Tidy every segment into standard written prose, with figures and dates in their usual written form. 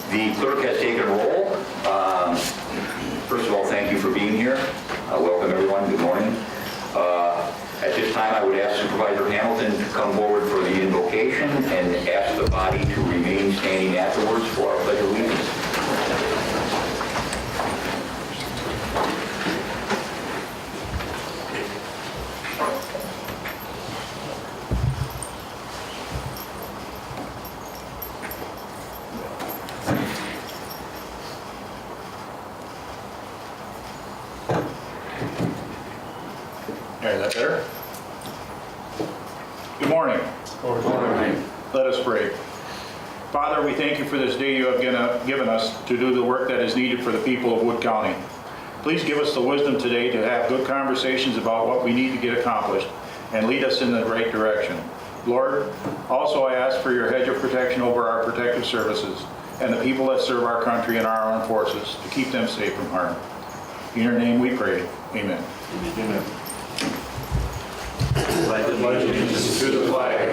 The clerk has taken roll. First of all, thank you for being here. Welcome everyone, good morning. At this time, I would ask Supervisor Hamilton to come forward for the invocation and ask the body to remain standing afterwards for our pledge of allegiance. Is that better? Good morning. Good morning. Let us pray. Father, we thank you for this day you have given us to do the work that is needed for the people of Wood County. Please give us the wisdom today to have good conversations about what we need to get accomplished and lead us in the right direction. Lord, also I ask for your hedge of protection over our protective services and the people that serve our country and our armed forces to keep them safe from harm. In your name we pray. Amen. Amen. I pledge allegiance to the flag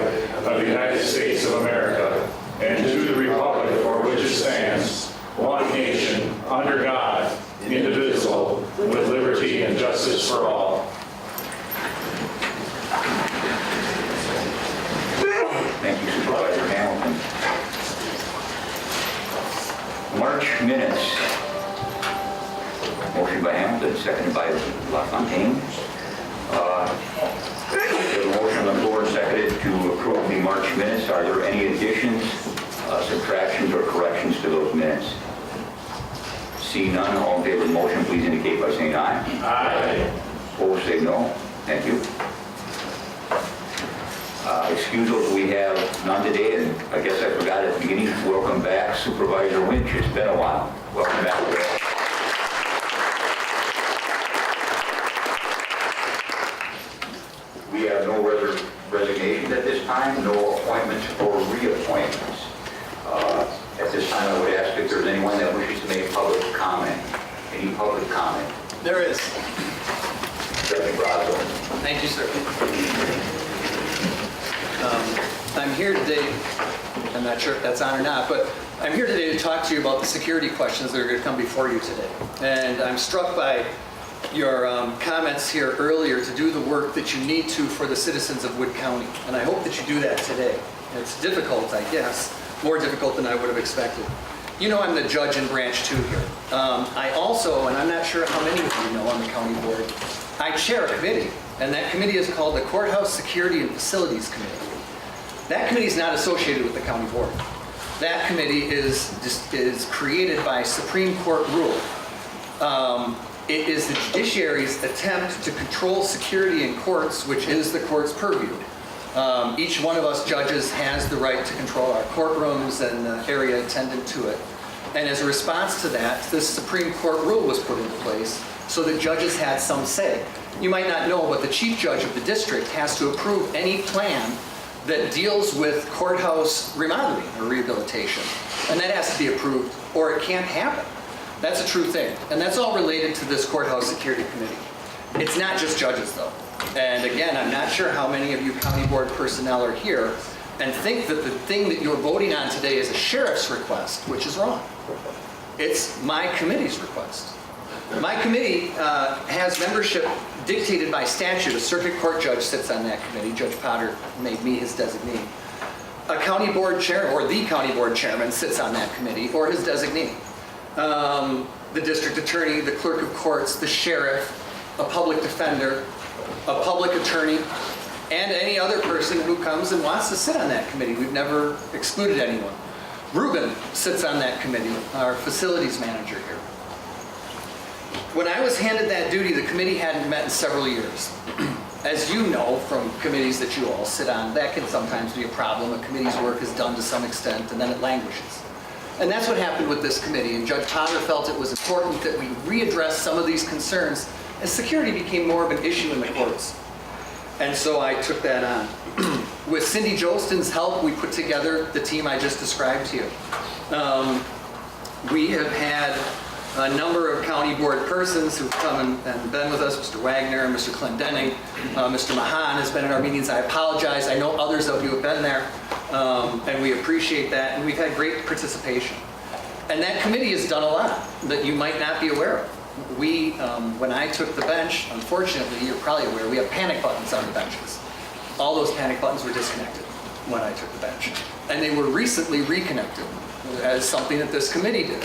of the United States of America and to the republic for which it stands, one nation, under God, indivisible, with liberty and justice for all. Thank you, Supervisor Hamilton. March minutes. Motion by Hamilton, seconded by LaFontaine. There's a motion on the floor and seconded to approve the March minutes. Are there any additions, subtractions, or corrections to those minutes? See none, all in favor of the motion, please indicate by saying aye. Aye. Opposed, say no. Thank you. Excusals, we have none today, and I guess I forgot at the beginning, welcome back Supervisor Winch. It's been a while. Welcome back. We have no resignations at this time, no appointments or reappointments. At this time, I would ask if there's anyone that wishes to make public comment. Any public comment? There is. Judge Brazzo. Thank you, sir. I'm here today, I'm not sure if that's on or not, but I'm here today to talk to you about the security questions that are going to come before you today. And I'm struck by your comments here earlier to do the work that you need to for the citizens of Wood County. And I hope that you do that today. It's difficult, I guess, more difficult than I would have expected. You know I'm the judge in branch 2 here. I also, and I'm not sure how many of you know on the county board, I chair a committee, and that committee is called the Courthouse Security and Facilities Committee. That committee is not associated with the county board. That committee is created by Supreme Court rule. It is the judiciary's attempt to control security in courts, which is the court's purview. Each one of us judges has the right to control our courtrooms and the area attendant to it. And as a response to that, this Supreme Court rule was put into place so that judges had some say. You might not know, but the chief judge of the district has to approve any plan that deals with courthouse remodeling or rehabilitation. And that has to be approved or it can't happen. That's a true thing. And that's all related to this Courthouse Security Committee. It's not just judges though. And again, I'm not sure how many of you county board personnel are here and think that the thing that you're voting on today is a sheriff's request, which is wrong. It's my committee's request. My committee has membership dictated by statute. A circuit court judge sits on that committee. Judge Potter made me his designee. A county board chair, or the county board chairman, sits on that committee, or his designee. The district attorney, the clerk of courts, the sheriff, a public defender, a public attorney, and any other person who comes and wants to sit on that committee. We've never excluded anyone. Ruben sits on that committee, our facilities manager here. When I was handed that duty, the committee hadn't met in several years. As you know from committees that you all sit on, that can sometimes be a problem. A committee's work is done to some extent and then it languishes. And that's what happened with this committee. And Judge Potter felt it was important that we readdress some of these concerns as security became more of an issue in the courts. And so I took that on. With Cindy Jostin's help, we put together the team I just described to you. We have had a number of county board persons who've come and been with us, Mr. Wagner, Mr. Clendenning, Mr. Mahan has been in our meetings. I apologize. I know others of you have been there, and we appreciate that, and we've had great participation. And that committee has done a lot that you might not be aware of. We, when I took the bench, unfortunately, you're probably aware, we have panic buttons on the benches. All those panic buttons were disconnected when I took the bench. And they were recently reconnected as something that this committee did.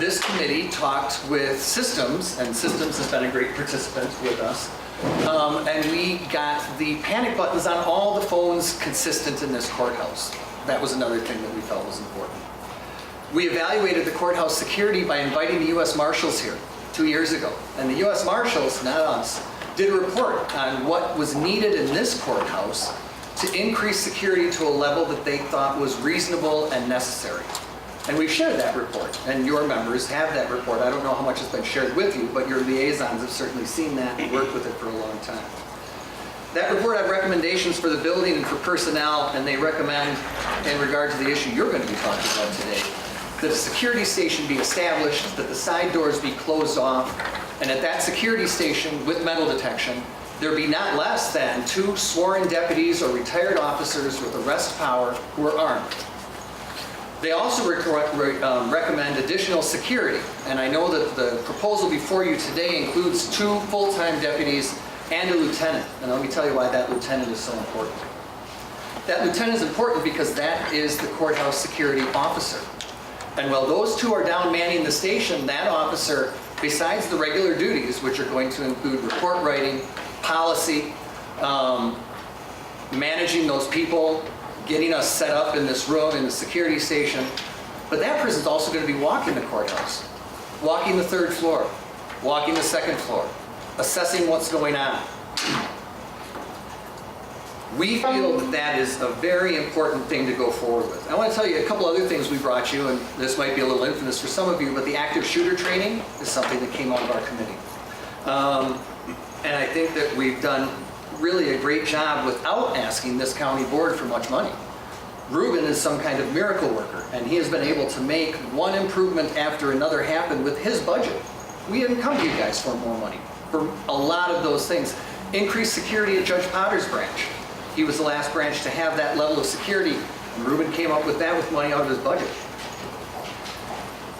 This committee talked with Systems, and Systems has been a great participant with us. And we got the panic buttons on all the phones consistent in this courthouse. That was another thing that we felt was important. We evaluated the courthouse security by inviting the U.S. Marshals here 2 years ago. And the U.S. Marshals, not us, did a report on what was needed in this courthouse to increase security to a level that they thought was reasonable and necessary. And we've shared that report, and your members have that report. I don't know how much has been shared with you, but your liaisons have certainly seen that and worked with it for a long time. That report had recommendations for the building and for personnel, and they recommend, in regard to the issue you're going to be talking about today, that a security station be established, that the side doors be closed off, and at that security station with metal detection, there be not less than 2 sworn deputies or retired officers with arrest power who are armed. They also recommend additional security, and I know that the proposal before you today includes 2 full-time deputies and a lieutenant, and let me tell you why that lieutenant is so important. That lieutenant is important because that is the courthouse security officer. And while those 2 are down manning the station, that officer, besides the regular duties, which are going to include report writing, policy, managing those people, getting us set up in this room in the security station, but that person's also going to be walking the courthouse, walking the 3rd floor, walking the 2nd floor, assessing what's going on. We feel that that is a very important thing to go forward with. I want to tell you a couple other things we brought you, and this might be a little infamous for some of you, but the active shooter training is something that came out of our committee. And I think that we've done really a great job without asking this county board for much money. Ruben is some kind of miracle worker, and he has been able to make one improvement after another happen with his budget. We didn't come to you guys for more money for a lot of those things. Increased security at Judge Potter's branch. He was the last branch to have that level of security, and Ruben came up with that with money out of his budget.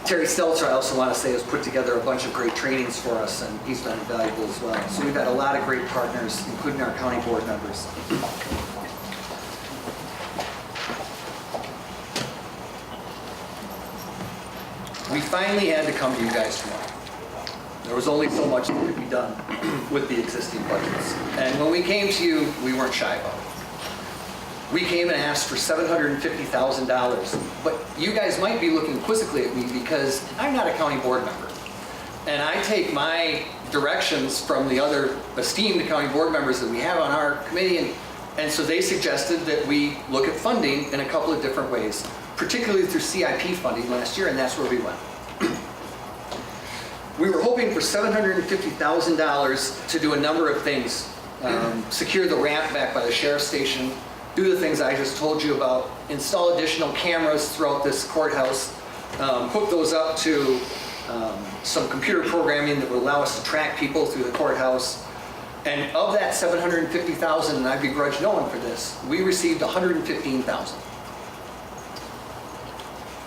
Terry Stelter, I also want to say, has put together a bunch of great trainings for us, and he's been invaluable as well. So we've had a lot of great partners, including our county board members. We finally had to come to you guys tomorrow. There was only so much that could be done with the existing budgets. And when we came to you, we weren't shy about it. We came and asked for $750,000, but you guys might be looking quizzically at me because I'm not a county board member. And I take my directions from the other esteemed county board members that we have on our committee, and so they suggested that we look at funding in a couple of different ways, particularly through CIP funding last year, and that's where we went. We were hoping for $750,000 to do a number of things. Secure the ramp back by the sheriff's station, do the things I just told you about, install additional cameras throughout this courthouse, hook those up to some computer programming that would allow us to track people through the courthouse. And of that $750,000, and I begrudge no one for this, we received $115,000.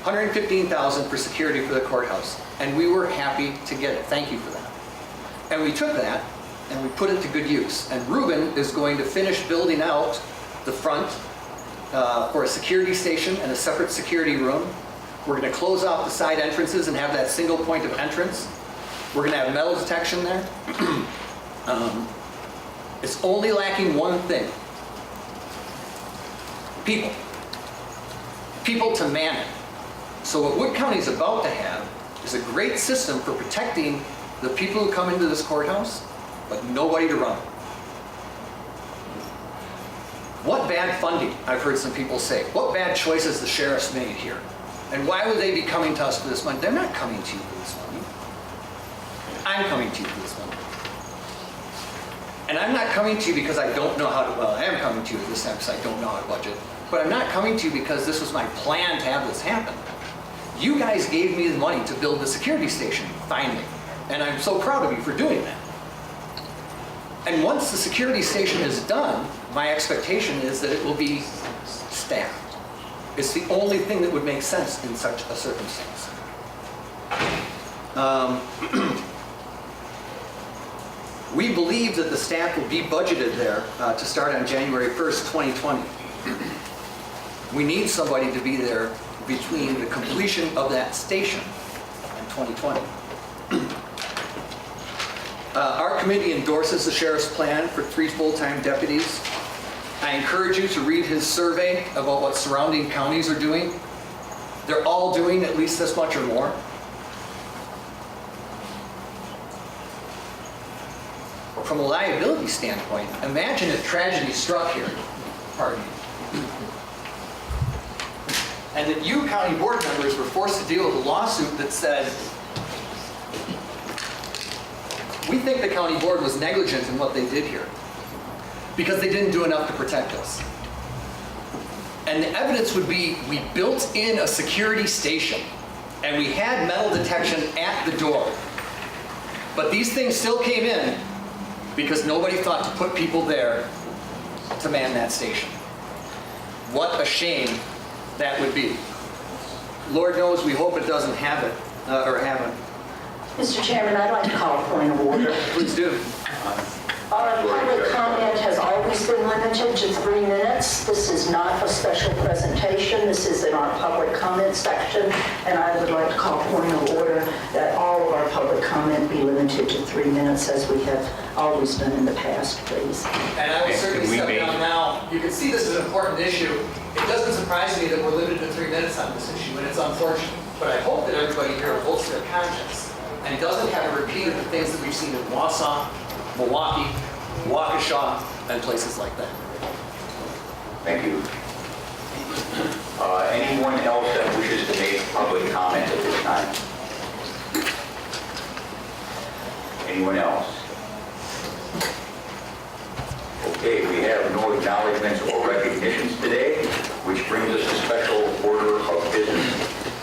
$115,000 for security for the courthouse. And we were happy to get it. Thank you for that. And we took that and we put it to good use. And Ruben is going to finish building out the front for a security station and a separate security room. We're going to close off the side entrances and have that single point of entrance. We're going to have metal detection there. It's only lacking one thing. People. People to man it. So what Wood County is about to have is a great system for protecting the people who come into this courthouse, but nobody to run it. What bad funding, I've heard some people say. What bad choices the sheriff's made here. And why would they be coming to us for this money? They're not coming to you for this money. I'm coming to you for this money. And I'm not coming to you because I don't know how to, well, I am coming to you this time because I don't know how to budget. But I'm not coming to you because this was my plan to have this happen. You guys gave me the money to build the security station, finally. And I'm so proud of you for doing that. And once the security station is done, my expectation is that it will be staffed. It's the only thing that would make sense in such a circumstance. We believe that the staff will be budgeted there to start on January 1st, 2020. We need somebody to be there between the completion of that station and 2020. Our committee endorses the sheriff's plan for 3 full-time deputies. I encourage you to read his survey about what surrounding counties are doing. They're all doing at least this much or more. From a liability standpoint, imagine if tragedy struck here, pardon me, and that you county board members were forced to deal with a lawsuit that said, we think the county board was negligent in what they did here because they didn't do enough to protect us. And the evidence would be, we built in a security station and we had metal detection at the door. But these things still came in because nobody thought to put people there to man that station. What a shame that would be. Lord knows we hope it doesn't have it, or happen. Mr. Chairman, I'd like to call a point of order. Please do. Our public comment has always been limited to 3 minutes. This is not a special presentation. This is in our public comment section, and I would like to call a point of order that all of our public comment be limited to 3 minutes, as we have always done in the past, please. And I will certainly Can we step make- down now. You can see this is an important issue. It doesn't surprise me that we're limited to 3 minutes on this issue, and it's unfortunate. But I hope that everybody here votes their conscience and doesn't have a repeat of the things that we've seen in Wausau, Milwaukee, Waukesha, and places like that. Thank you. Anyone else that wishes to make public comment at this time? Anyone else? Okay, we have no acknowledgements or recognitions today, which brings us to special order of business.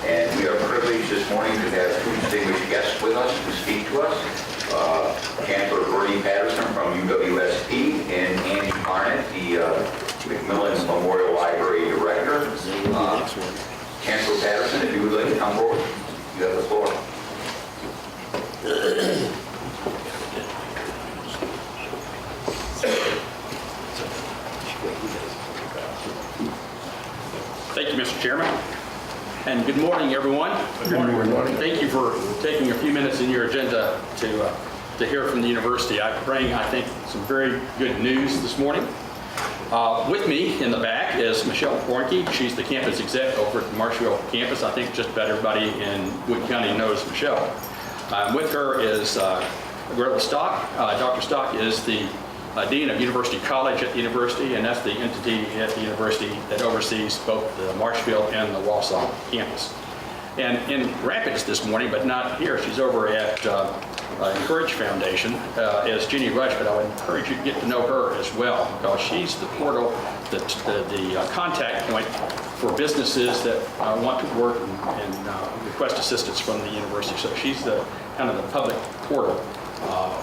And we are privileged this morning to have 2 distinguished guests with us to speak to us. Chancellor Bernie Patterson from UWSP and Andy Barnett, the McMillan Memorial Library Director. Chancellor Patterson, if you would like to come forward, you have the floor. Thank you, Mr. Chairman. And good morning, everyone. Good morning. Thank you for taking a few minutes in your agenda to hear from the university. I bring, I think, some very good news this morning. With me in the back is Michelle Pornke. She's the campus exec over at the Marshfield campus. I think just about everybody in Wood County knows Michelle. With her is Greta Stock. Dr. Stock is the Dean of University College at the university, and that's the entity at the university that oversees both the Marshfield and the Wausau campus. And in Rapids this morning, but not here, she's over at Encourage Foundation, is Jeannie Rush, but I would encourage you to get to know her as well, because she's the portal, the contact point for businesses that want to work and request assistance from the university. So she's the kind of the public portal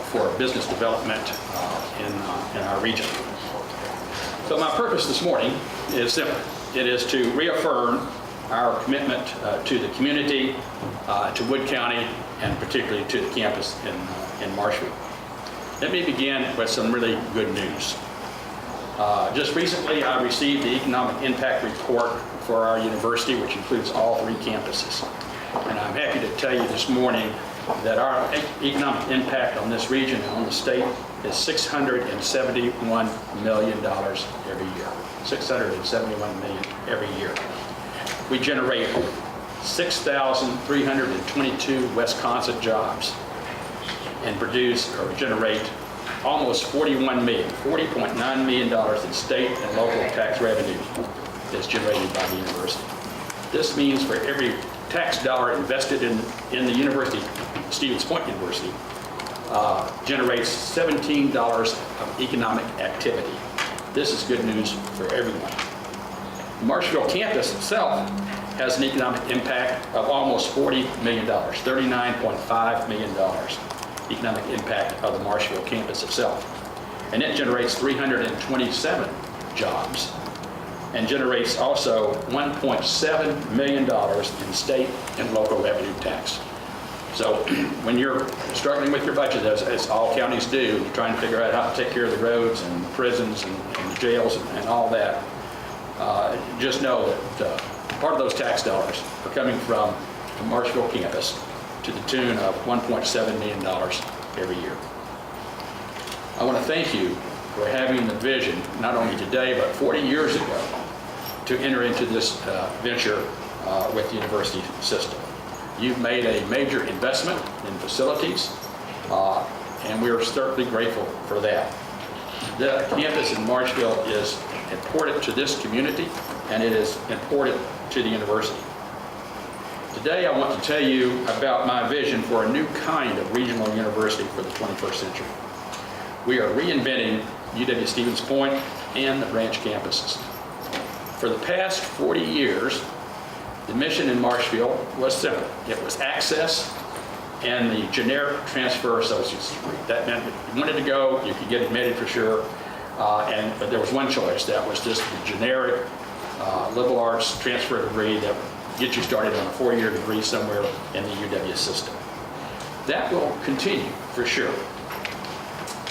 for business development in our region. So my purpose this morning is simple. It is to reaffirm our commitment to the community, to Wood County, and particularly to the campus in Marshfield. Let me begin with some really good news. Just recently, I received the Economic Impact Report for our university, which includes all 3 campuses. And I'm happy to tell you this morning that our economic impact on this region and on the state is $671 million every year. $671 million every year. We generate 6,322 Wisconsin jobs and produce or generate almost $41 million, $40.9 million in state and local tax revenue that's generated by the university. This means for every tax dollar invested in the university, Stevens Point University, generates $17 of economic activity. This is good news for everyone. The Marshfield campus itself has an economic impact of almost $40 million, $39.5 million economic impact of the Marshfield campus itself. And it generates 327 jobs. and generates also $1.7 million in state and local revenue tax. So when you're struggling with your budget, as all counties do, trying to figure out how to take care of the roads and prisons and the jails and all that, just know that part of those tax dollars are coming from the Marshfield campus to the tune of $1.7 million every year. I want to thank you for having the vision, not only today, but 40 years ago, to enter into this venture with the university system. You've made a major investment in facilities, and we are certainly grateful for that. The campus in Marshfield is important to this community, and it is important to the university. Today, I want to tell you about my vision for a new kind of regional university for the 21st century. We are reinventing UW-Stevens Point and the branch campuses. For the past 40 years, the mission in Marshfield was simple. It was access and the generic transfer associate's degree. That meant if you wanted to go, you could get admitted for sure, but there was one choice. That was just the generic liberal arts transfer degree that would get you started on a 4-year degree somewhere in the UW system. That will continue for sure.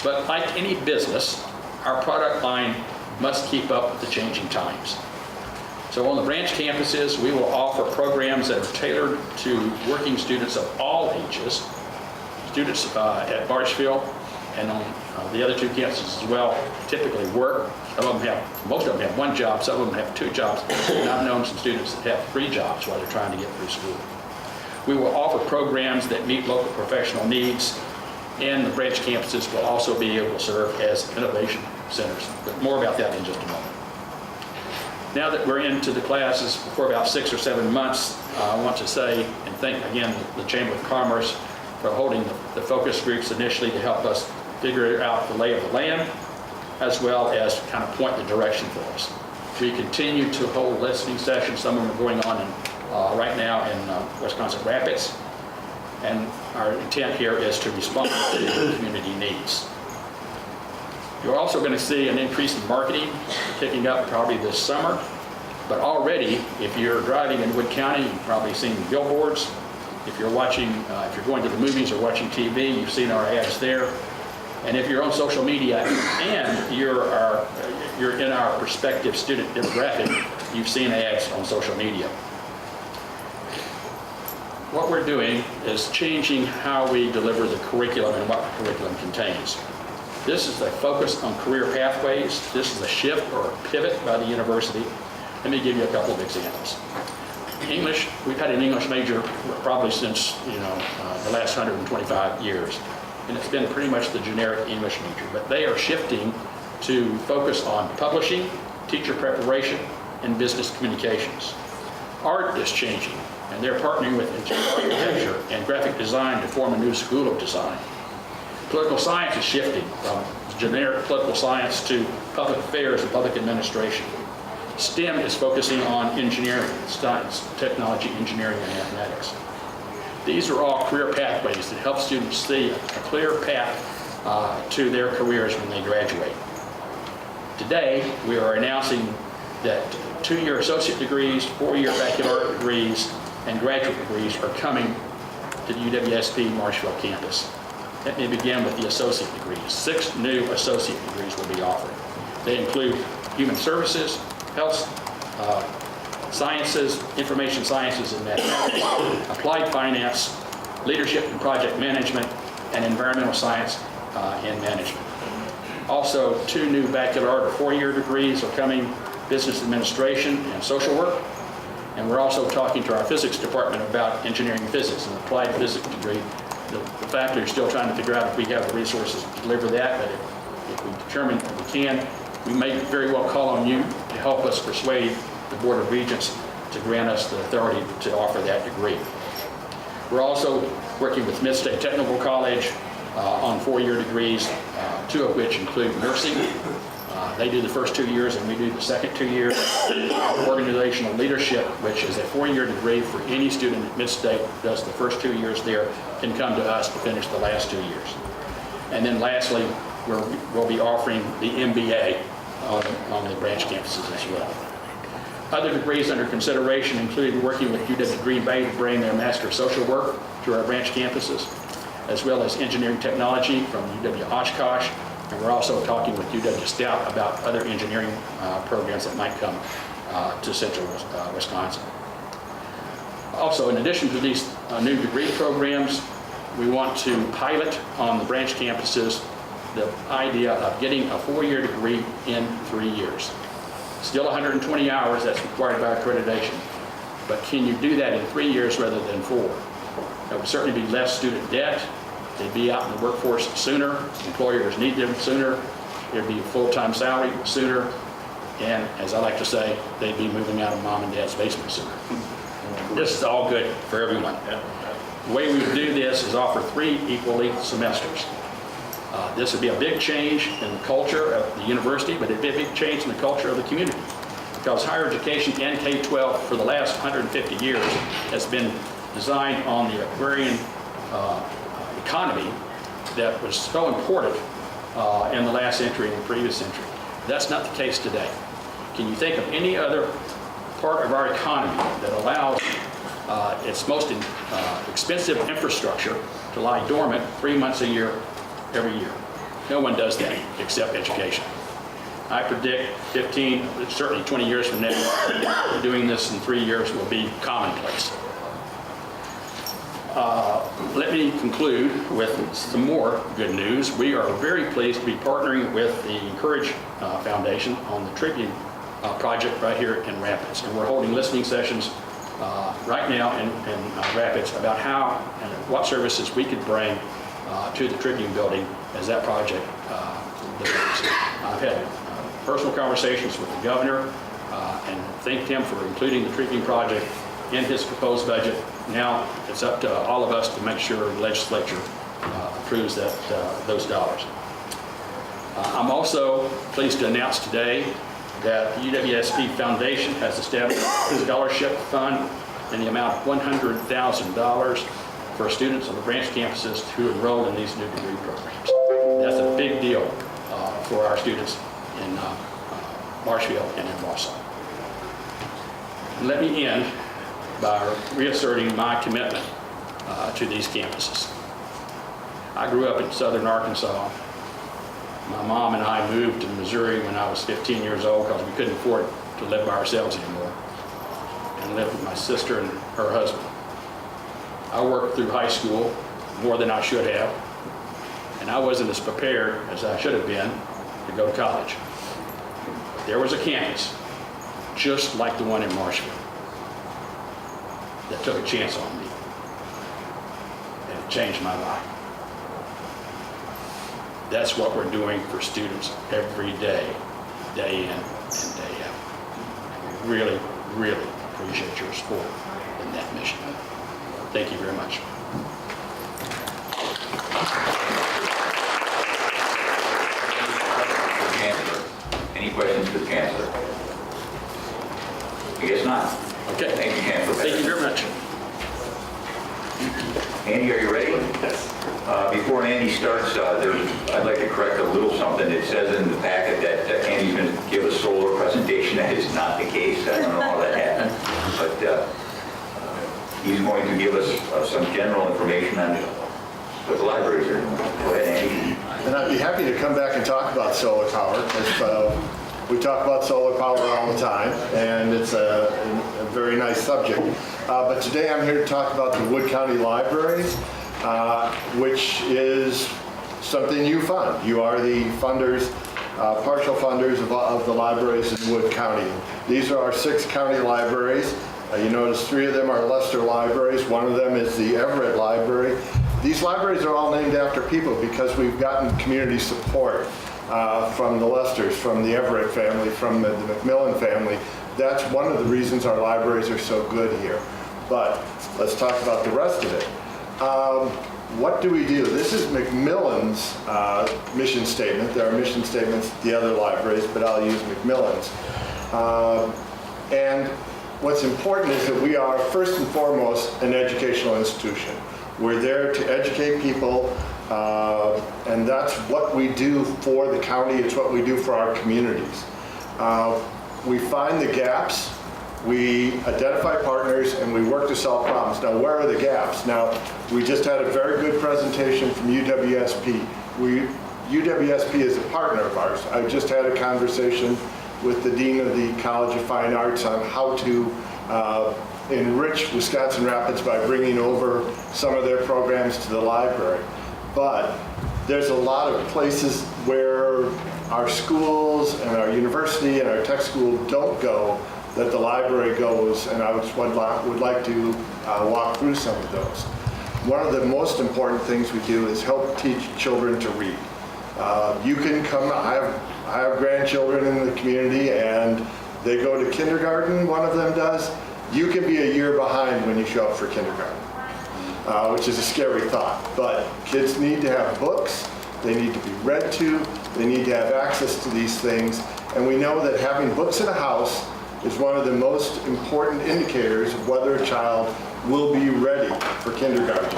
But like any business, our product line must keep up with the changing times. So on the branch campuses, we will offer programs that are tailored to working students of all ages, students at Marshfield and on the other 2 campuses as well, typically work. Most of them have 1 job, some of them have 2 jobs. I've known some students that have 3 jobs while they're trying to get through school. We will offer programs that meet local professional needs, and the branch campuses will also be able to serve as innovation centers. But more about that in just a moment. Now that we're into the classes for about 6 or 7 months, I want to say and thank again the Chamber of Commerce for holding the focus groups initially to help us figure out the lay of the land, as well as kind of point the direction for us. We continue to hold listening sessions. Some of them are going on right now in Wisconsin Rapids, and our intent here is to respond to community needs. You're also going to see an increase in marketing picking up probably this summer, but already, if you're driving in Wood County, you've probably seen billboards. If you're watching, if you're going to the movies or watching TV, you've seen our ads there. And if you're on social media and you're in our prospective student demographic, you've seen ads on social media. What we're doing is changing how we deliver the curriculum and what the curriculum contains. This is a focus on career pathways. This is a shift or a pivot by the university. Let me give you a couple of examples. English, we've had an English major probably since the last 125 years. And it's been pretty much the generic English major. But they are shifting to focus on publishing, teacher preparation, and business communications. Art is changing, and they're partnering with interior architecture and graphic design to form a new school of design. Political science is shifting from generic political science to public affairs and public administration. STEM is focusing on engineering, science, technology, engineering, and mathematics. These are all career pathways that help students see a clear path to their careers when they graduate. Today, we are announcing that 2-year associate degrees, 4-year baccalaureate degrees, and graduate degrees are coming to the UWSP Marshfield campus. Let me begin with the associate degrees. 6 new associate degrees will be offered. They include human services, health sciences, information sciences and mathematics, applied finance, leadership and project management, and environmental science and management. Also, 2 new baccalaureate or 4-year degrees are coming, business administration and social work. And we're also talking to our physics department about engineering physics, an applied physics degree. The faculty are still trying to figure out if we have the resources to deliver that, but if we determine that we can, we may very well call on you to help us persuade the Board of Regents to grant us the authority to offer that degree. We're also working with Mid-State Technical College on 4-year degrees, 2 of which include nursing. They do the first 2 years and we do the second 2 years. Organizational leadership, which is a 4-year degree for any student at Mid-State who does the first 2 years there, can come to us to finish the last 2 years. And then lastly, we'll be offering the MBA on the branch campuses as well. Other degrees under consideration include working with UW Green Bay to bring their Master of Social Work to our branch campuses, as well as engineering technology from UW Oshkosh. And we're also talking with UW Stout about other engineering programs that might come to central Wisconsin. Also, in addition to these new degree programs, we want to pilot on the branch campuses the idea of getting a 4-year degree in 3 years. Still 120 hours, that's required by accreditation. But can you do that in 3 years rather than 4? There would certainly be less student debt. They'd be out in the workforce sooner. Employers need them sooner. There'd be a full-time salary sooner. And as I like to say, they'd be moving out of mom and dad's basement sooner. This is all good for everyone. The way we would do this is offer 3 equally semesters. This would be a big change in the culture of the university, but it'd be a big change in the culture of the community. Because higher education and K-12 for the last 150 years has been designed on the agrarian economy that was so important in the last century and the previous century. That's not the case today. Can you think of any other part of our economy that allows its most expensive infrastructure to lie dormant 3 months a year, every year? No one does that except education. I predict 15, certainly 20 years from now, doing this in 3 years will be commonplace. Let me conclude with some more good news. We are very pleased to be partnering with the Encourage Foundation on the Tribune project right here in Rapids. And we're holding listening sessions right now in Rapids about how and what services we could bring to the Tribune building as that project develops. I've had personal conversations with the governor and thanked him for including the Tribune project in his proposed budget. Now it's up to all of us to make sure the legislature approves those dollars. I'm also pleased to announce today that the UWSP Foundation has established a scholarship fund in the amount of $100,000 for students on the branch campuses who enroll in these new degree programs. That's a big deal for our students in Marshfield and in Wausau. Let me end by reasserting my commitment to these campuses. I grew up in southern Arkansas. My mom and I moved to Missouri when I was 15 years old because we couldn't afford to live by ourselves anymore, and lived with my sister and her husband. I worked through high school more than I should have, and I wasn't as prepared as I should have been to go to college. There was a campus just like the one in Marshfield that took a chance on me, and it changed my life. That's what we're doing for students every day, day in and day out. We really, really appreciate your support in that mission. Thank you very much. Chancellor. Any questions for the Chancellor? I guess not. Okay. Thank you, Chancellor. Thank you very much. Andy, are you ready? Yes. Before Andy starts, I'd like to correct a little something. It says in the packet that Andy's going to give a solar presentation. That is not the case. I don't know how that happened. But he's going to give us some general information on what the libraries are doing. Go ahead, Andy. And I'd be happy to come back and talk about solar power. We talk about solar power all the time, and it's a very nice subject. But today I'm here to talk about the Wood County Libraries, which is something you fund. You are the funders, partial funders of the libraries in Wood County. These are our 6 county libraries. You notice 3 of them are Lester libraries. 1 of them is the Everett Library. These libraries are all named after people because we've gotten community support from the Lesters, from the Everett family, from the McMillan family. That's one of the reasons our libraries are so good here. But let's talk about the rest of it. What do we do? This is McMillan's mission statement. There are mission statements at the other libraries, but I'll use McMillan's. And what's important is that we are, first and foremost, an educational institution. We're there to educate people, and that's what we do for the county. It's what we do for our communities. We find the gaps We identify partners and we work to solve problems. Now, where are the gaps? Now, we just had a very good presentation from UWSP. UWSP is a partner of ours. I just had a conversation with the Dean of the College of Fine Arts on how to enrich Wisconsin Rapids by bringing over some of their programs to the library. But there's a lot of places where our schools and our university and our tech school don't go that the library goes, and I would like to walk through some of those. One of the most important things we do is help teach children to read. You can come, I have grandchildren in the community and they go to kindergarten, one of them does. You can be a year behind when you show up for kindergarten, which is a scary thought. But kids need to have books, they need to be read to, they need to have access to these things. And we know that having books in a house is one of the most important indicators of whether a child will be ready for kindergarten.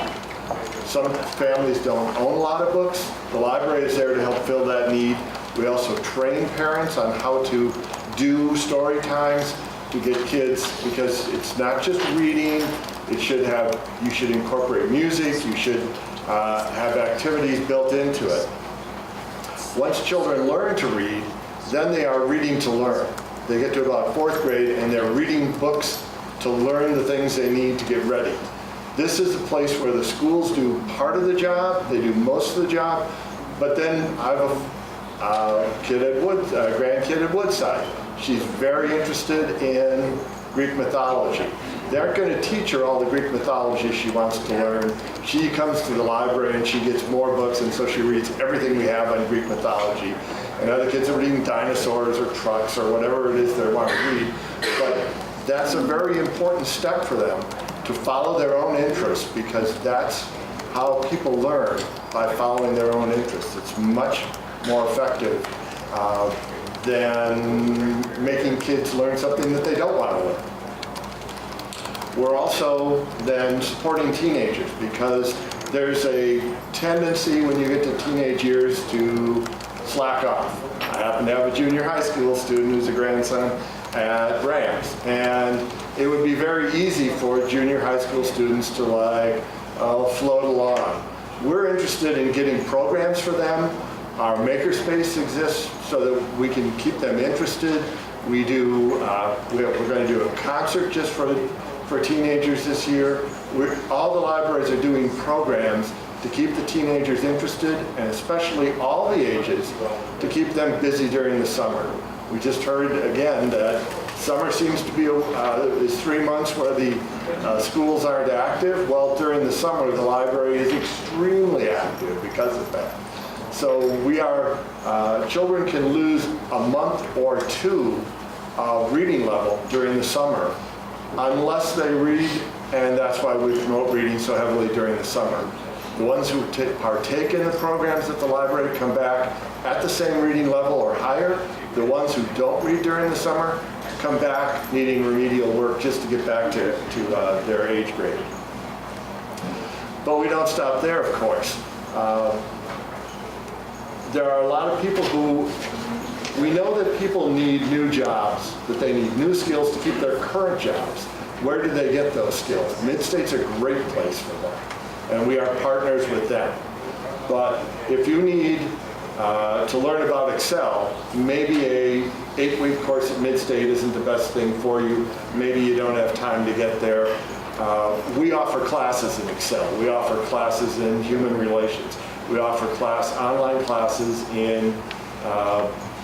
Some families don't own a lot of books. The library is there to help fill that need. We also train parents on how to do story times to get kids, because it's not just reading, you should incorporate music, you should have activities built into it. Once children learn to read, then they are reading to learn. They get to about 4th grade and they're reading books to learn the things they need to get ready. This is a place where the schools do part of the job, they do most of the job, but then I have a grandkid at Woodside. She's very interested in Greek mythology. They aren't going to teach her all the Greek mythology she wants to learn. She comes to the library and she gets more books, and so she reads everything we have on Greek mythology. And other kids are reading dinosaurs or trucks or whatever it is they want to read. But that's a very important step for them, to follow their own interests, because that's how people learn, by following their own interests. It's much more effective than making kids learn something that they don't want to learn. We're also then supporting teenagers, because there's a tendency when you get to teenage years to slack off. I happen to have a junior high school student who's a grandson at Rams, and it would be very easy for junior high school students to float along. We're interested in getting programs for them. Our makerspace exists so that we can keep them interested. We're going to do a concert just for teenagers this year. All the libraries are doing programs to keep the teenagers interested, and especially all the ages, to keep them busy during the summer. We just heard again that summer seems to be is 3 months where the schools aren't active. Well, during the summer, the library is extremely active because of that. So children can lose a month or 2 of reading level during the summer unless they read, and that's why we promote reading so heavily during the summer. The ones who partake in the programs at the library come back at the same reading level or higher. The ones who don't read during the summer come back needing remedial work just to get back to their age grade. But we don't stop there, of course. There are a lot of people we know that people need new jobs, that they need new skills to keep their current jobs. Where do they get those skills? Mid-State's a great place for them, and we are partners with them. But if you need to learn about Excel, maybe a 8-week course at Mid-State isn't the best thing for you. Maybe you don't have time to get there. We offer classes in Excel. We offer classes in human relations. We offer online classes in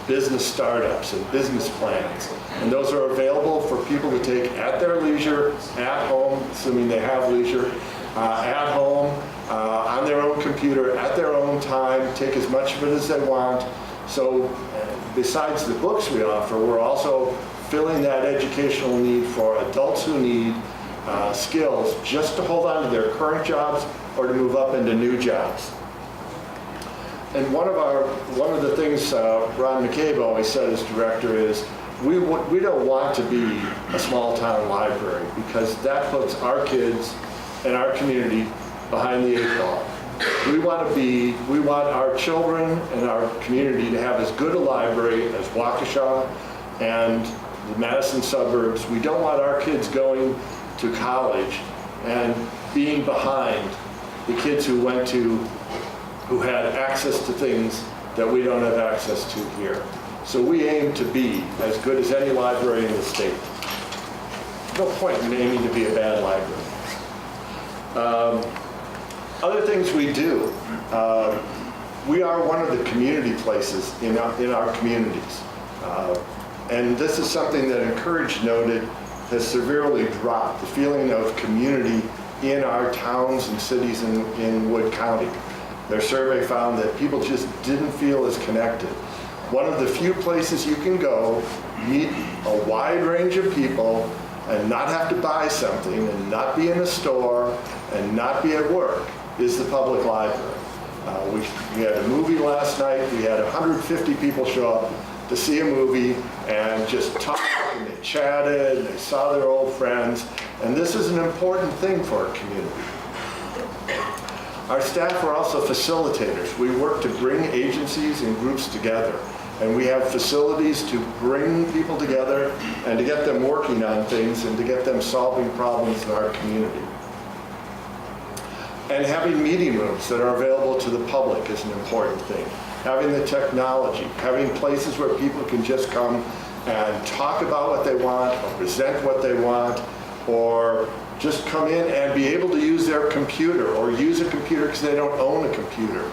business startups and business plans. And those are available for people to take at their leisure, at home, assuming they have leisure, at home, on their own computer, at their own time, take as much of it as they want. So besides the books we offer, we're also filling that educational need for adults who need skills just to hold on to their current jobs or to move up into new jobs. And one of the things Ron McCabe always said as director is, we don't want to be a small town library, because that puts our kids and our community behind the 8 ball. We want our children and our community to have as good a library as Waukesha and the Madison suburbs. We don't want our kids going to college and being behind the kids who had access to things that we don't have access to here. So we aim to be as good as any library in the state. No point in aiming to be a bad library. Other things we do, we are one of the community places in our communities. And this is something that Encourage noted has severely dropped, the feeling of community in our towns and cities in Wood County. Their survey found that people just didn't feel as connected. One of the few places you can go, meet a wide range of people, and not have to buy something, and not be in a store, and not be at work, is the public library. We had a movie last night. We had 150 people show up to see a movie and just talked, and they chatted, and they saw their old friends, and this is an important thing for our community. Our staff are also facilitators. We work to bring agencies and groups together, and we have facilities to bring people together and to get them working on things and to get them solving problems in our community. And having meeting rooms that are available to the public is an important thing. Having the technology, having places where people can just come and talk about what they want, or present what they want, or just come in and be able to use their computer, or use a computer because they don't own a computer.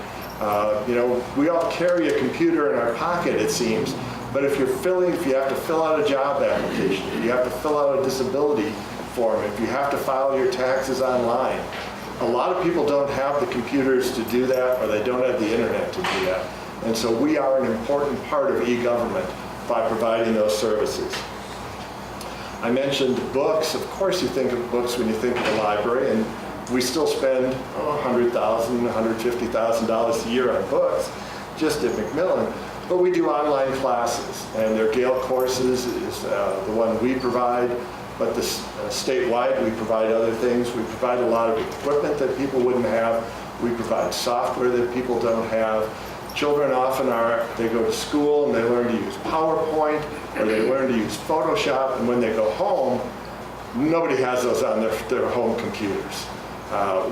We all carry a computer in our pocket, it seems, but if you have to fill out a job application, if you have to fill out a disability form, if you have to file your taxes online, a lot of people don't have the computers to do that, or they don't have the internet to do that. And so we are an important part of e-government by providing those services. I mentioned books. Of course you think of books when you think of a library, and we still spend $100,000, $150,000 a year on books just at McMillan. But we do online classes, and their Gale courses is the one we provide. But statewide, we provide other things. We provide a lot of equipment that people wouldn't have. We provide software that people don't have. Children often they go to school and they learn to use PowerPoint, or they learn to use Photoshop, and when they go home, nobody has those on their home computers.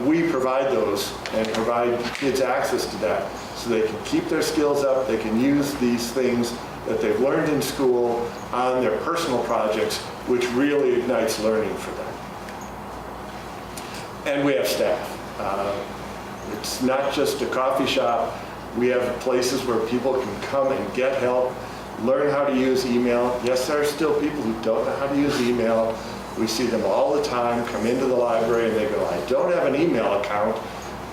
We provide those and provide kids access to that so they can keep their skills up, they can use these things that they've learned in school on their personal projects, which really ignites learning for them. And we have staff. It's not just a coffee shop. We have places where people can come and get help, learn how to use email. Yes, there are still people who don't know how to use email. We see them all the time come into the library and they go, I don't have an email account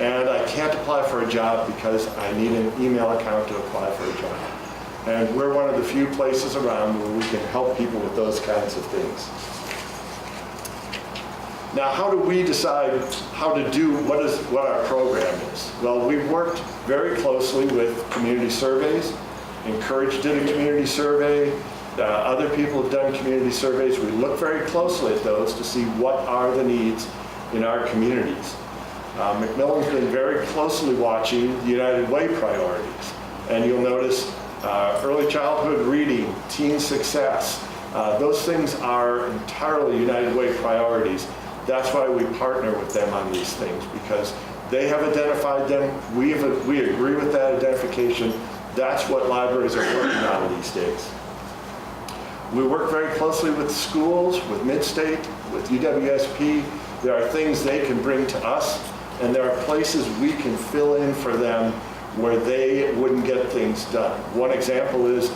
and I can't apply for a job because I need an email account to apply for a job. And we're one of the few places around where we can help people with those kinds of things. Now, how do we decide how to do what our program is? Well, we've worked very closely with community surveys. Encourage did a community survey. Other people have done community surveys. We look very closely at those to see what are the needs in our communities. McMillan's been very closely watching the United Way priorities. And you'll notice early childhood reading, teen success, those things are entirely United Way priorities. That's why we partner with them on these things, because they have identified them. We agree with that identification. That's what libraries are working on these days. We work very closely with schools, with Midstate, with UWSP. There are things they can bring to us, and there are places we can fill in for them where they wouldn't get things done. One example is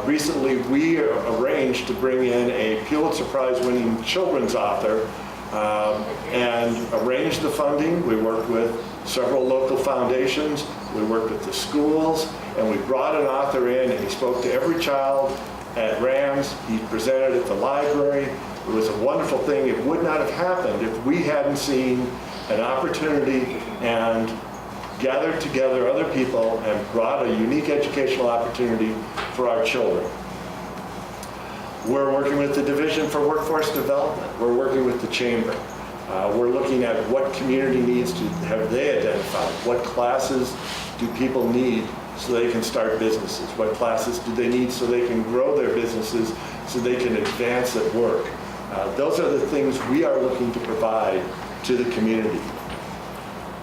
recently we arranged to bring in a Pulitzer Prize-winning children's author and arrange the funding. We worked with several local foundations. We worked with the schools, and we brought an author in, and he spoke to every child at Rams. He presented at the library. It was a wonderful thing. It would not have happened if we hadn't seen an opportunity and gathered together other people and brought a unique educational opportunity for our children. We're working with the Division for Workforce Development. We're working with the Chamber. We're looking at what community needs have they identified. What classes do people need so they can start businesses? What classes do they need so they can grow their businesses so they can advance at work. Those are the things we are looking to provide to the community.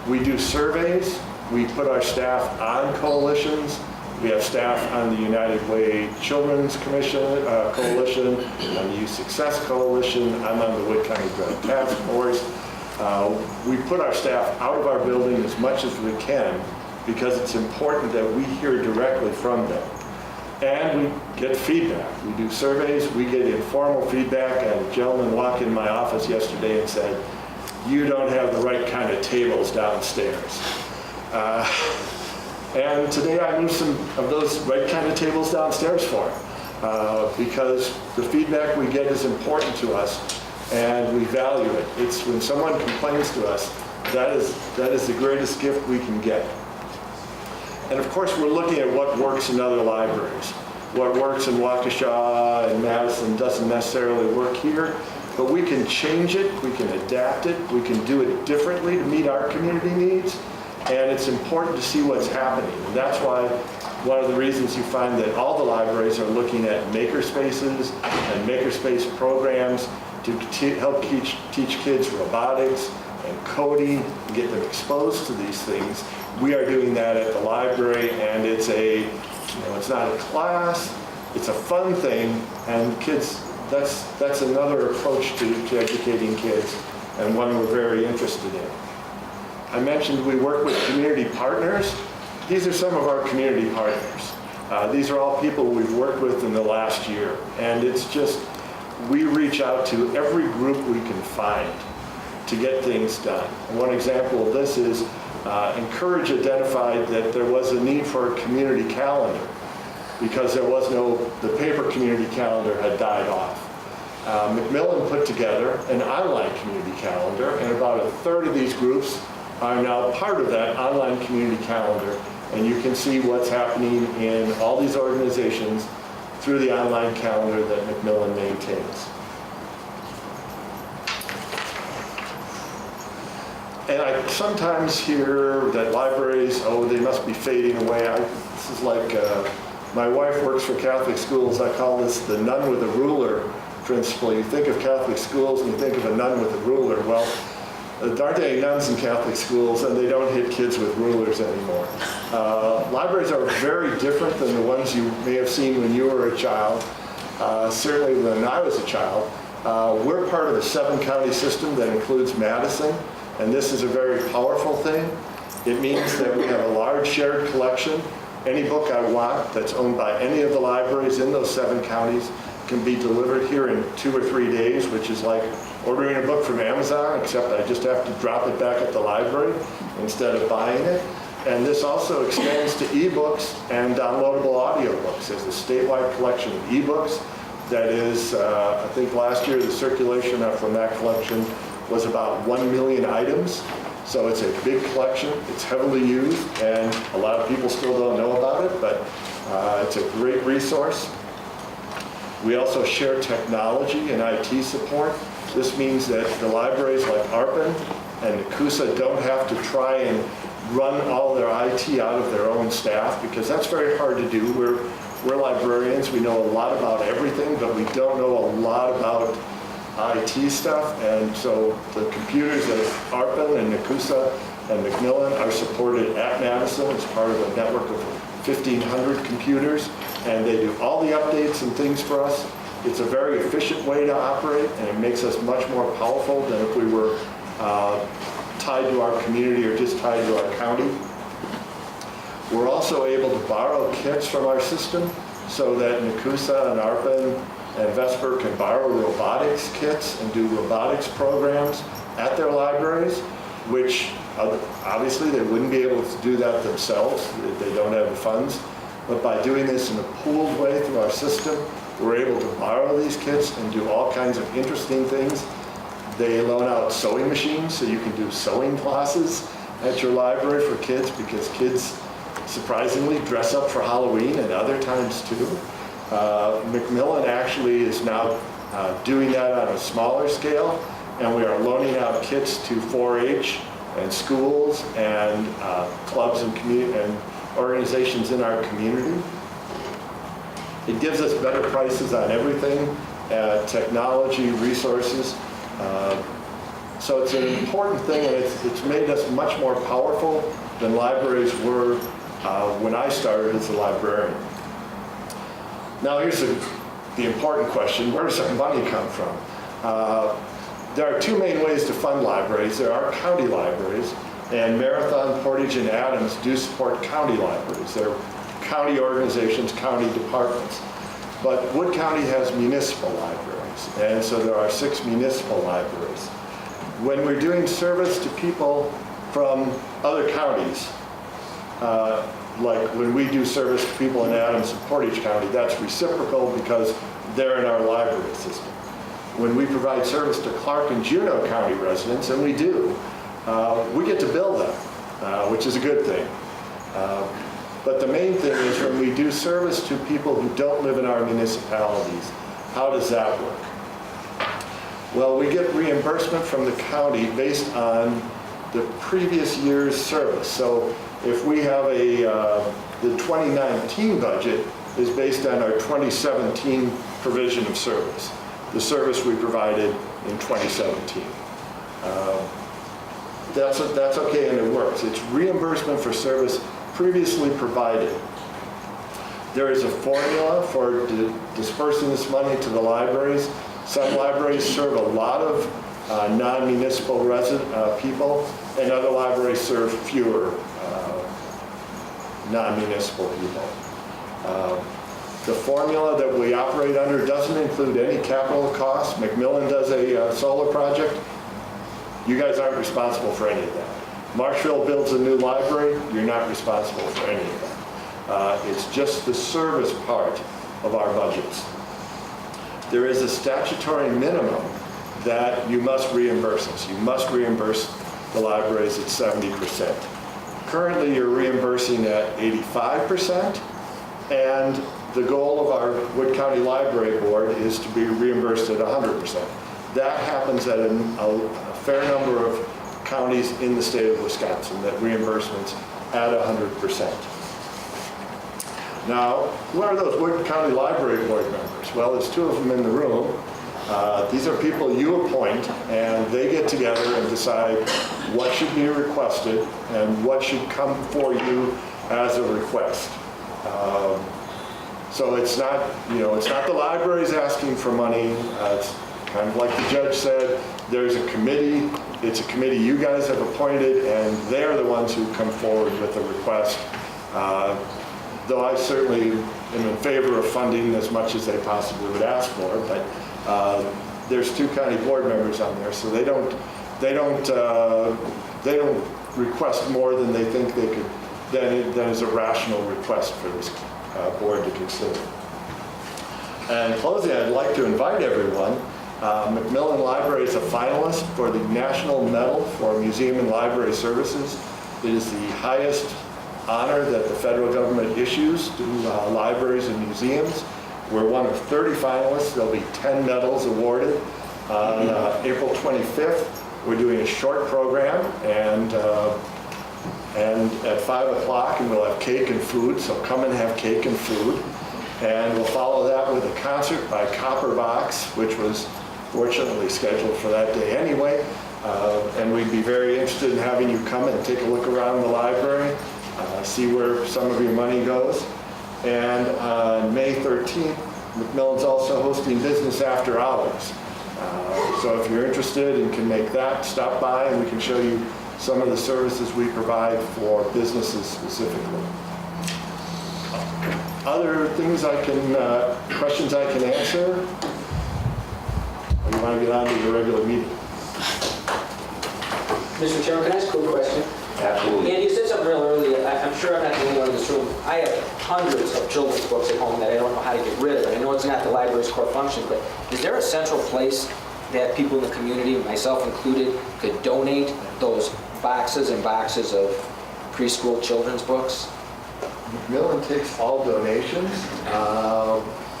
We do surveys. We put our staff on coalitions. We have staff on the United Way Children's Coalition, on the Youth Success Coalition. I'm on the Wood County Drug Task Force. We put our staff out of our building as much as we can because it's important that we hear directly from them. And we get feedback. We do surveys, we get informal feedback. I had a gentleman walk in my office yesterday and said, "You don't have the right kind of tables downstairs." And today I moved some of those right kind of tables downstairs for him because the feedback we get is important to us and we value it. It's when someone complains to us, that is the greatest gift we can get. And of course, we're looking at what works in other libraries. What works in Waukesha and Madison doesn't necessarily work here, but we can change it, we can adapt it, we can do it differently to meet our community needs, and it's important to see what's happening. And that's why one of the reasons you find that all the libraries are looking at makerspaces and makerspace programs to help teach kids robotics and coding and get them exposed to these things. We are doing that at the library, and it's not a class, it's a fun thing, and kids, that's another approach to educating kids, and one we're very interested in. I mentioned we work with community partners. These are some of our community partners. These are all people we've worked with in the last year, and it's just, we reach out to every group we can find to get things done. And one example of this is Encourage identified that there was a need for a community calendar because the paper community calendar had died off. McMillan put together an online community calendar, and about a third of these groups are now part of that online community calendar, and you can see what's happening in all these organizations through the online calendar that McMillan maintains. And I sometimes hear that libraries, they must be fading away. This is like, my wife works for Catholic schools. I call this the nun with a ruler principle. You think of Catholic schools and you think of a nun with a ruler. Well, there aren't any nuns in Catholic schools, and they don't hit kids with rulers anymore. Libraries are very different than the ones you may have seen when you were a child. Certainly when I was a child. We're part of a 7-county system that includes Madison. And this is a very powerful thing. It means that we have a large shared collection. Any book I want that's owned by any of the libraries in those 7 counties can be delivered here in 2 or 3 days, which is like ordering a book from Amazon, except I just have to drop it back at the library instead of buying it. And this also extends to ebooks and downloadable audiobooks. There's a statewide collection of ebooks that is, I think last year the circulation from that collection was about 1 million items. So it's a big collection, it's heavily used, and a lot of people still don't know about it, but it's a great resource. We also share technology and IT support. This means that the libraries like ARPAN and NACUSA don't have to try and run all their IT out of their own staff, because that's very hard to do. We're librarians, we know a lot about everything, but we don't know a lot about IT stuff, and so the computers at ARPAN and NACUSA and McMillan are supported at Madison as part of a network of 1,500 computers, and they do all the updates and things for us. It's a very efficient way to operate, and it makes us much more powerful than if we were tied to our community or just tied to our county. We're also able to borrow kits from our system so that NACUSA and ARPAN and Vesper can borrow robotics kits and do robotics programs at their libraries, which obviously they wouldn't be able to do that themselves if they don't have the funds. But by doing this in a pooled way through our system, we're able to borrow these kits and do all kinds of interesting things. They loan out sewing machines, so you can do sewing classes at your library for kids, because kids surprisingly dress up for Halloween and other times too. McMillan actually is now doing that on a smaller scale, and we are loaning out kits to 4-H and schools and clubs and organizations in our community. It gives us better prices on everything, technology, resources. So it's an important thing, and it's made us much more powerful than libraries were when I started as a librarian. Now here's the important question: where does our money come from? There are two main ways to fund libraries. There are county libraries, and Marathon, Portage, and Adams do support county libraries. They're county organizations, county departments. But Wood County has municipal libraries, and so there are 6 municipal libraries. When we're doing service to people from other counties, like when we do service to people in Adams and Portage County, that's reciprocal because they're in our library system. When we provide service to Clark and Juneau County residents, and we do, we get to bill them, which is a good thing. But the main thing is when we do service to people who don't live in our municipalities, how does that work? Well, we get reimbursement from the county based on the previous year's service. So if we have the 2019 budget is based on our 2017 provision of service, the service we provided in 2017. That's okay, and it works. It's reimbursement for service previously provided. There is a formula for dispersing this money to the libraries. Some libraries serve a lot of non-municipal people, and other libraries serve fewer non-municipal people. The formula that we operate under doesn't include any capital costs. McMillan does a solar project. You guys aren't responsible for any of that. Marshfield builds a new library. You're not responsible for any of that. It's just the service part of our budgets. There is a statutory minimum that you must reimburse us. You must reimburse the libraries at 70%. Currently, you're reimbursing at 85%, and the goal of our Wood County Library Board is to be reimbursed at 100%. That happens at a fair number of counties in the state of Wisconsin, that reimbursements at 100%. What are those Wood County Library Board members? Well, there's 2 of them in the room. These are people you appoint, and they get together and decide what should be requested and what should come for you as a request. So it's not, it's not the libraries asking for money. It's kind of like the judge said, there's a committee. It's a committee you guys have appointed, and they're the ones who come forward with a request. Though I certainly am in favor of funding as much as they possibly would ask for, but there's 2 county board members on there, so they don't request more than they think they could, than is a rational request for this board to consider. And in closing, I'd like to invite everyone. McMillan Library is a finalist for the National Medal for Museum and Library Services. It is the highest honor that the federal government issues to libraries and museums. We're one of 30 finalists. There'll be 10 medals awarded. On April 25th, we're doing a short program, and at 5 o'clock, and we'll have cake and food, so come and have cake and food. And we'll follow that with a concert by Copper Box, which was fortunately scheduled for that day anyway. And we'd be very interested in having you come and take a look around the library, see where some of your money goes. And on May 13th, McMillan's also hosting Business After Hours. So if you're interested and can make that, stop by and we can show you some of the services we provide for businesses specifically. Other things questions I can answer? Or you want to get on to your regular meeting? Mr. Chairman, can I ask a quick question? Absolutely. Andy, you said something real earlier. I'm sure I'm not the only one in this room. I have hundreds of children's books at home that I don't know how to get rid of. I know it's not the library's core function, but is there a central place that people in the community, myself included, could donate those boxes and boxes of preschool children's books? McMillan takes all donations.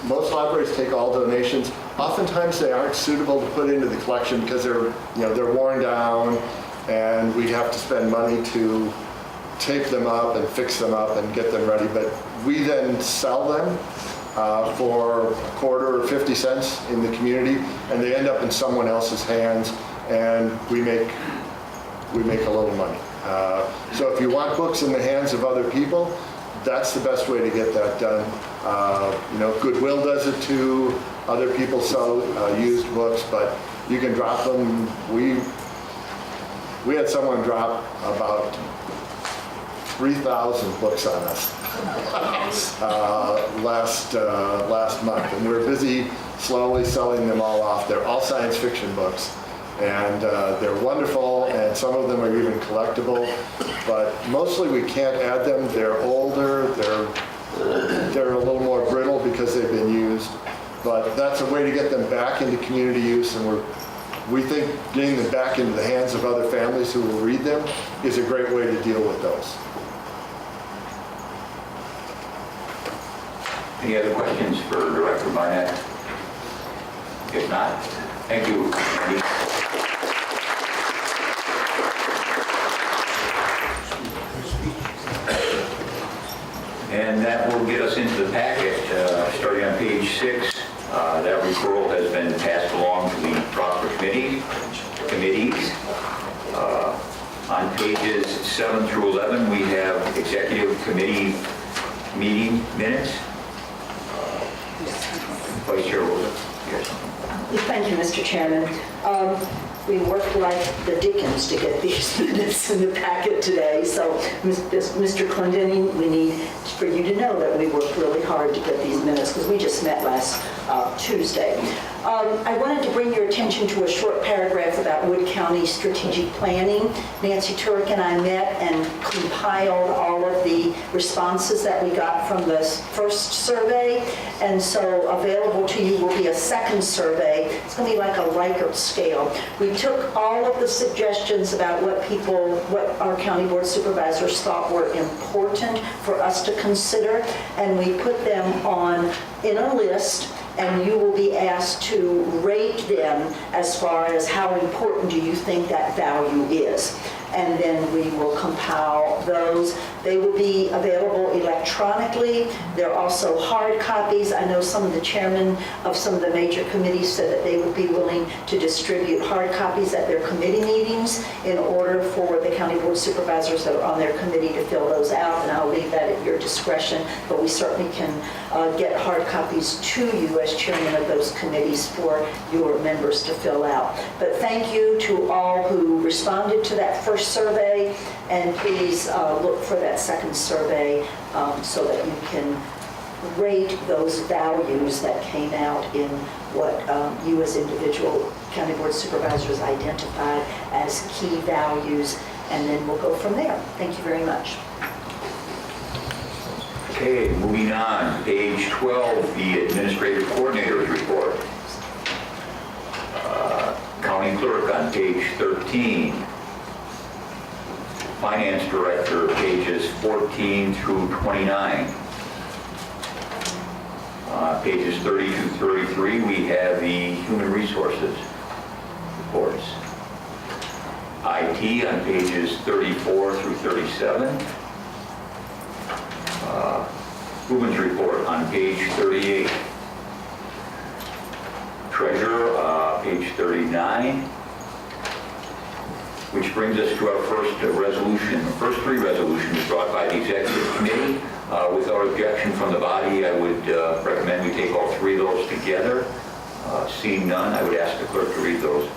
Most libraries take all donations. Oftentimes they aren't suitable to put into the collection because they're worn down, and we'd have to spend money to tape them up and fix them up and get them ready. But we then sell them for a quarter or 50 cents in the community, and they end up in someone else's hands, and we make a little money. So if you want books in the hands of other people, that's the best way to get that done. Goodwill does it too. Other people sell used books, but you can drop them. We had someone drop about 3,000 books on us last month, and we're busy slowly selling them all off. They're all science fiction books, and they're wonderful, and some of them are even collectible, but mostly we can't add them. They're older, they're a little more brittle because they've been used, but that's a way to get them back into community use, and we think getting them back into the hands of other families who will read them is a great way to deal with those. Any other questions for Director Barnett? If not, thank you. And that will get us into the packet, starting on page 6. That referral has been passed along to the proper committees. On pages 7 through 11, we have executive committee meeting minutes. Vice Chair Rosa. Yes. Thank you, Mr. Chairman. We worked like the Dickens to get these minutes in the packet today. So, Mr. Clendenny, we need for you to know that we worked really hard to get these minutes because we just met last Tuesday. I wanted to bring your attention to a short paragraph about Wood County strategic planning. Nancy Turek and I met and compiled all of the responses that we got from the first survey, and so available to you will be a second survey. It's going to be like a Likert scale. We took all of the suggestions about what our county board supervisors thought were important for us to consider, and we put them in a list, and you will be asked to rate them as far as how important do you think that value is. And then we will compile those. They will be available electronically. There are also hard copies. I know some of the chairmen of some of the major committees said that they would be willing to distribute hard copies at their committee meetings in order for the county board supervisors that are on their committee to fill those out, and I'll leave that at your discretion, but we certainly can get hard copies to you as chairman of those committees for your members to fill out. But thank you to all who responded to that first survey, and please look for that second survey so that you can rate those values that came out in what you as individual county board supervisors identified as key values, and then we'll go from there. Thank you very much. Okay, moving on, page 12, the administrative coordinator's report. County clerk on page 13. Finance director, pages 14 through 29. Pages 30 to 33, we have the human resources reports. IT on pages 34 through 37. Women's report on page 38. Treasurer, page 39. Which brings us to our first resolution. The first 3 resolutions brought by the executive committee. Without objection from the body, I would recommend we take all 3 of those together. Seeing none, I would ask the clerk to read those.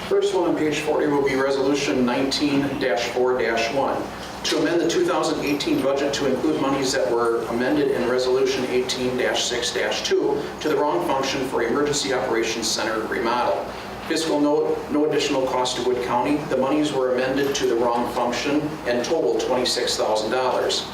First one on page 40 will be Resolution 19-4-1. To amend the 2018 budget to include monies that were amended in Resolution 18-6-2 to the wrong function for Emergency Operations Center remodel. Fiscal note, no additional cost to Wood County. The monies were amended to the wrong function and total $26,000.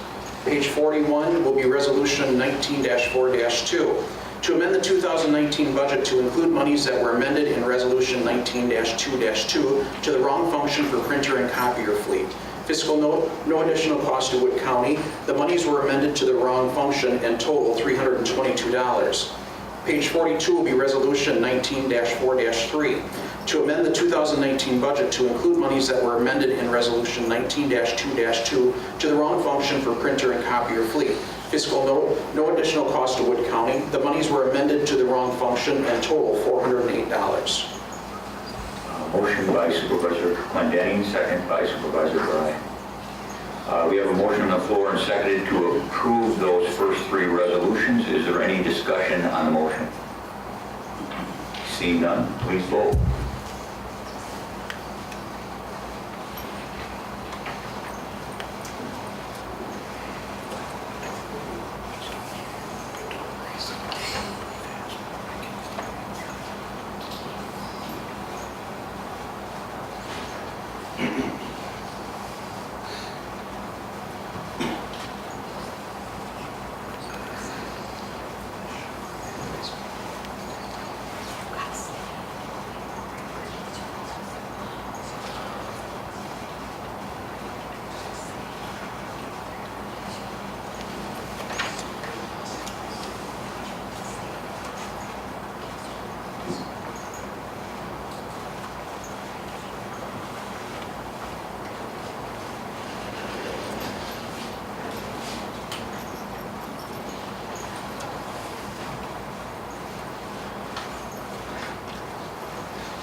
Page 41 will be Resolution 19-4-2. To amend the 2019 budget to include monies that were amended in Resolution 19-2-2 to the wrong function for printer and copier fleet. Fiscal note, no additional cost to Wood County. The monies were amended to the wrong function and total $322. Page 42 will be Resolution 19-4-3. to amend the 2019 budget to include monies that were amended in Resolution 19-2-2 to the wrong function for printer and copier fleet. Fiscal note, no additional cost to Wood County. The monies were amended to the wrong function and total $408. Motion by Supervisor Clendenning, second by Supervisor Bry. We have a motion on the floor and seconded to approve those first three resolutions. Is there any discussion on the motion? Seeing none, please vote.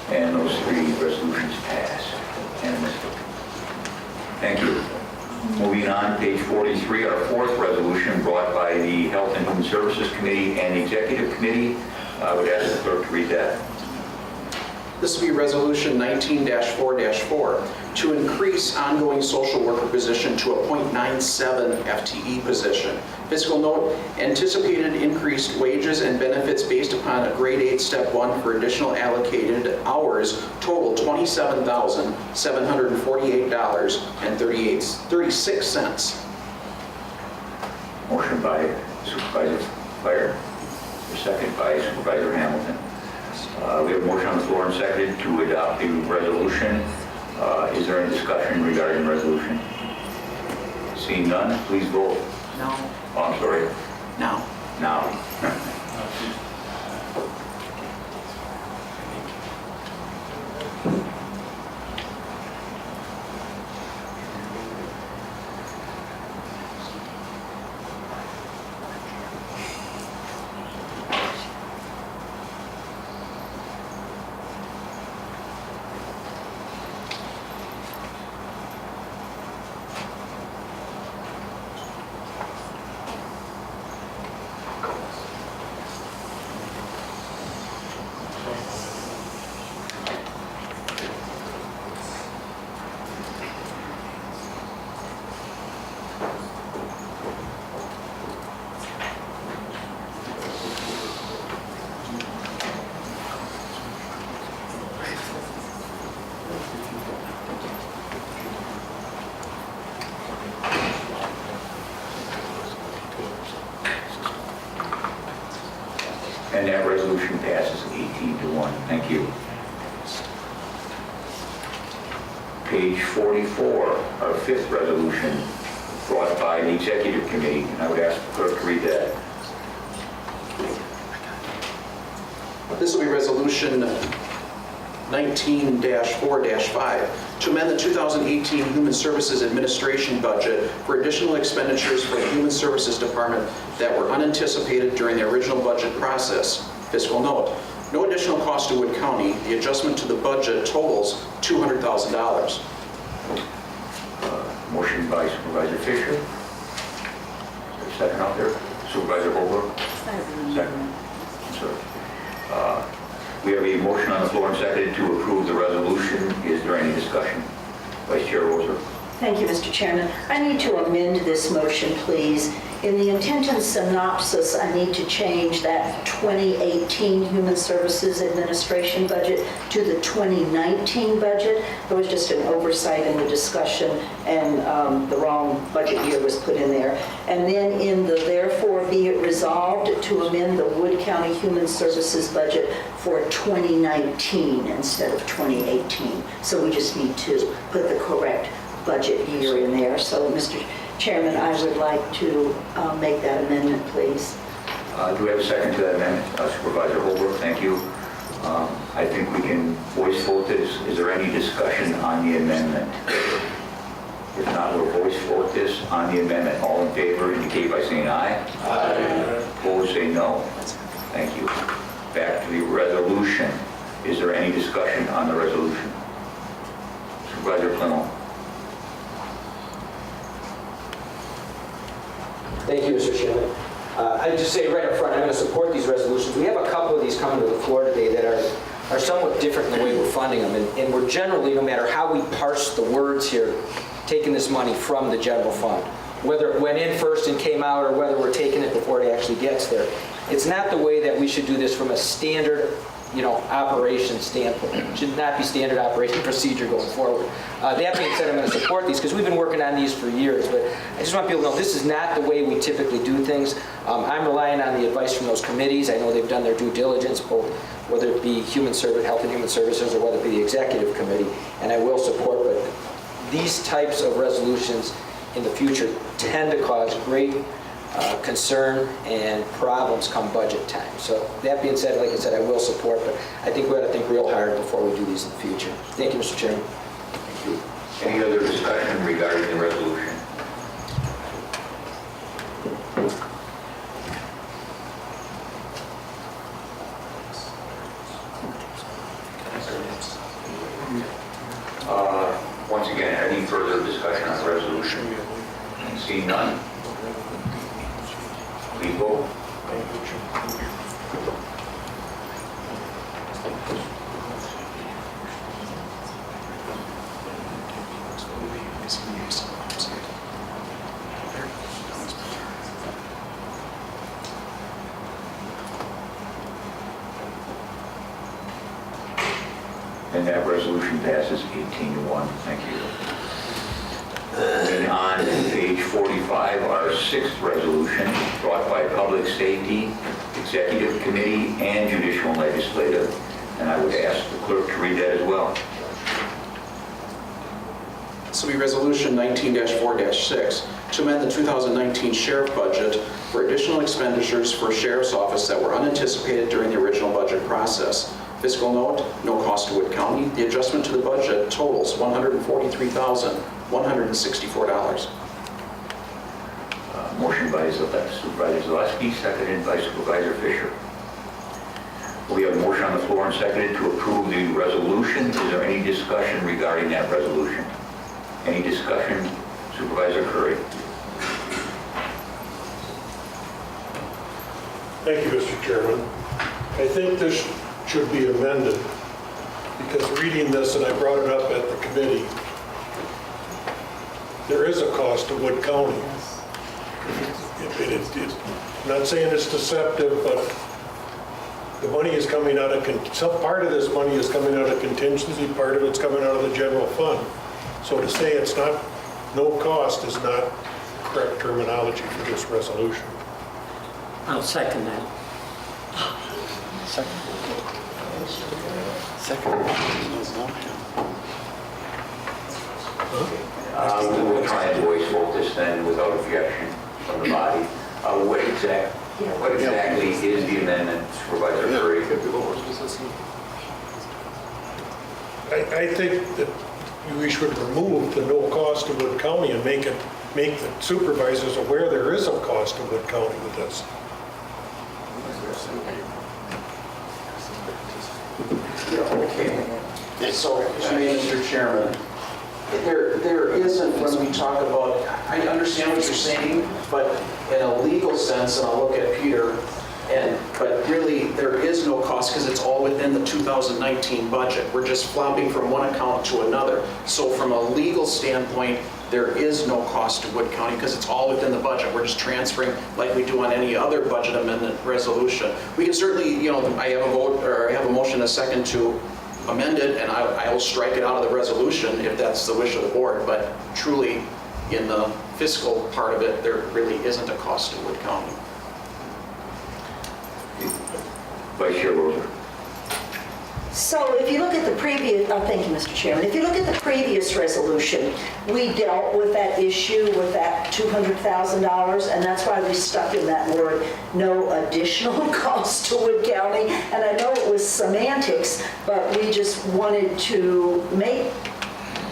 And those three resolutions pass unanimously. Thank you. Moving on, page 43, our fourth resolution brought by the Health and Human Services Committee and the Executive Committee. I would ask the clerk to read that. This will be Resolution 19-4-4 to increase ongoing social worker position to a .97 FTE position. Fiscal note, anticipated increased wages and benefits based upon a grade 8 step 1 for additional allocated hours total $27,748.36. Motion by Supervisor Fire, second by Supervisor Hamilton. We have a motion on the floor and seconded to adopt the resolution. Is there any discussion regarding the resolution? Seeing none, please vote. No. Oh, I'm sorry. Now. Now. And that resolution passes 18-1. Thank you. Page 44, our fifth resolution brought by the Executive Committee. And I would ask the clerk to read that. This will be Resolution 19-4-5 to amend the 2018 Human Services Administration budget for additional expenditures for the Human Services Department that were unanticipated during the original budget process. Fiscal note, no additional cost to Wood County. The adjustment to the budget totals $200,000. Motion by Supervisor Fisher. Is there a second out there? Supervisor Holbrook? Second. Sorry. We have a motion on the floor and seconded to approve the resolution. Is there any discussion? Vice Chair Roser. Thank you, Mr. Chairman. I need to amend this motion, please. In the intent and synopsis, I need to change that 2018 Human Services Administration budget to the 2019 budget. There was just an oversight in the discussion, and the wrong budget year was put in there. And then in the therefore be it resolved to amend the Wood County Human Services budget for 2019 instead of 2018. So we just need to put the correct budget year in there. So, Mr. Chairman, I would like to make that amendment, please. Do we have a second to that amendment? Supervisor Holbrook, thank you. I think we can voice vote this. Is there any discussion on the amendment? If not, we'll voice vote this on the amendment. All in favor indicate by saying aye. Aye. Opposed, say no. Thank you. Back to the resolution. Is there any discussion on the resolution? Supervisor Plymouth. Thank you, Mr. Chairman. I'd just say right up front, I'm going to support these resolutions. We have a couple of these coming to the floor today that are somewhat different in the way we're funding them. And we're generally, no matter how we parse the words here, taking this money from the general fund. Whether it went in first and came out, or whether we're taking it before it actually gets there. It's not the way that we should do this from a standard, operation standpoint. It should not be standard operation procedure going forward. That being said, I'm going to support these because we've been working on these for years, but I just want people to know this is not the way we typically do things. I'm relying on the advice from those committees. I know they've done their due diligence, both whether it be Health and Human Services or whether it be the Executive Committee, and I will support, but these types of resolutions in the future tend to cause great concern and problems come budget time. So that being said, like I said, I will support, but I think we ought to think real hard before we do these in the future. Thank you, Mr. Chairman. Thank you. Any other discussion regarding the resolution? Once again, any further discussion on the resolution? Seeing none? Please vote. And that resolution passes 18-1. Thank you. Moving on to page 45, our sixth resolution, brought by Public Safety, Executive Committee, and Judicial and Legislative. And I would ask the clerk to read that as well. This will be Resolution 19-4-6 to amend the 2019 sheriff budget for additional expenditures for sheriff's office that were unanticipated during the original budget process. Fiscal note, no cost to Wood County. The adjustment to the budget totals $143,164. Motion by Supervisor Zaleski, seconded by Supervisor Fisher. We have a motion on the floor and seconded to approve the resolution. Is there any discussion regarding that resolution? Any discussion? Supervisor Curry. Thank you, Mr. Chairman. I think this should be amended because reading this, and I brought it up at the committee, there is a cost to Wood County. I'm not saying it's deceptive, but the money is coming out of, some part of this money is coming out of contingency, part of it's coming out of the general fund. So to say it's not, no cost is not correct terminology for this resolution. I'll second that. Second. We'll try and voice vote this then without objection from the body. What exactly is the amendment, Supervisor Curry? I think that we should remove the no cost to Wood County and make the supervisors aware there is a cost to Wood County with this. Okay. So, Mr. Chairman, there isn't, when we talk about, I understand what you're saying, but in a legal sense, and I'll look at Peter, but really there is no cost because it's all within the 2019 budget. We're just flopping from one account to another. So from a legal standpoint, there is no cost to Wood County because it's all within the budget. We're just transferring like we do on any other budget amendment resolution. We can certainly, I have a vote, or I have a motion and a second to amend it, and I will strike it out of the resolution if that's the wish of the board. But truly, in the fiscal part of it, there really isn't a cost to Wood County. Vice Chair Roser. So if you look at the previous, thank you, Mr. Chairman. If you look at the previous resolution, we dealt with that issue with that $200,000, and that's why we stuck in that word, no additional cost to Wood County. And I know it was semantics, but we just wanted to make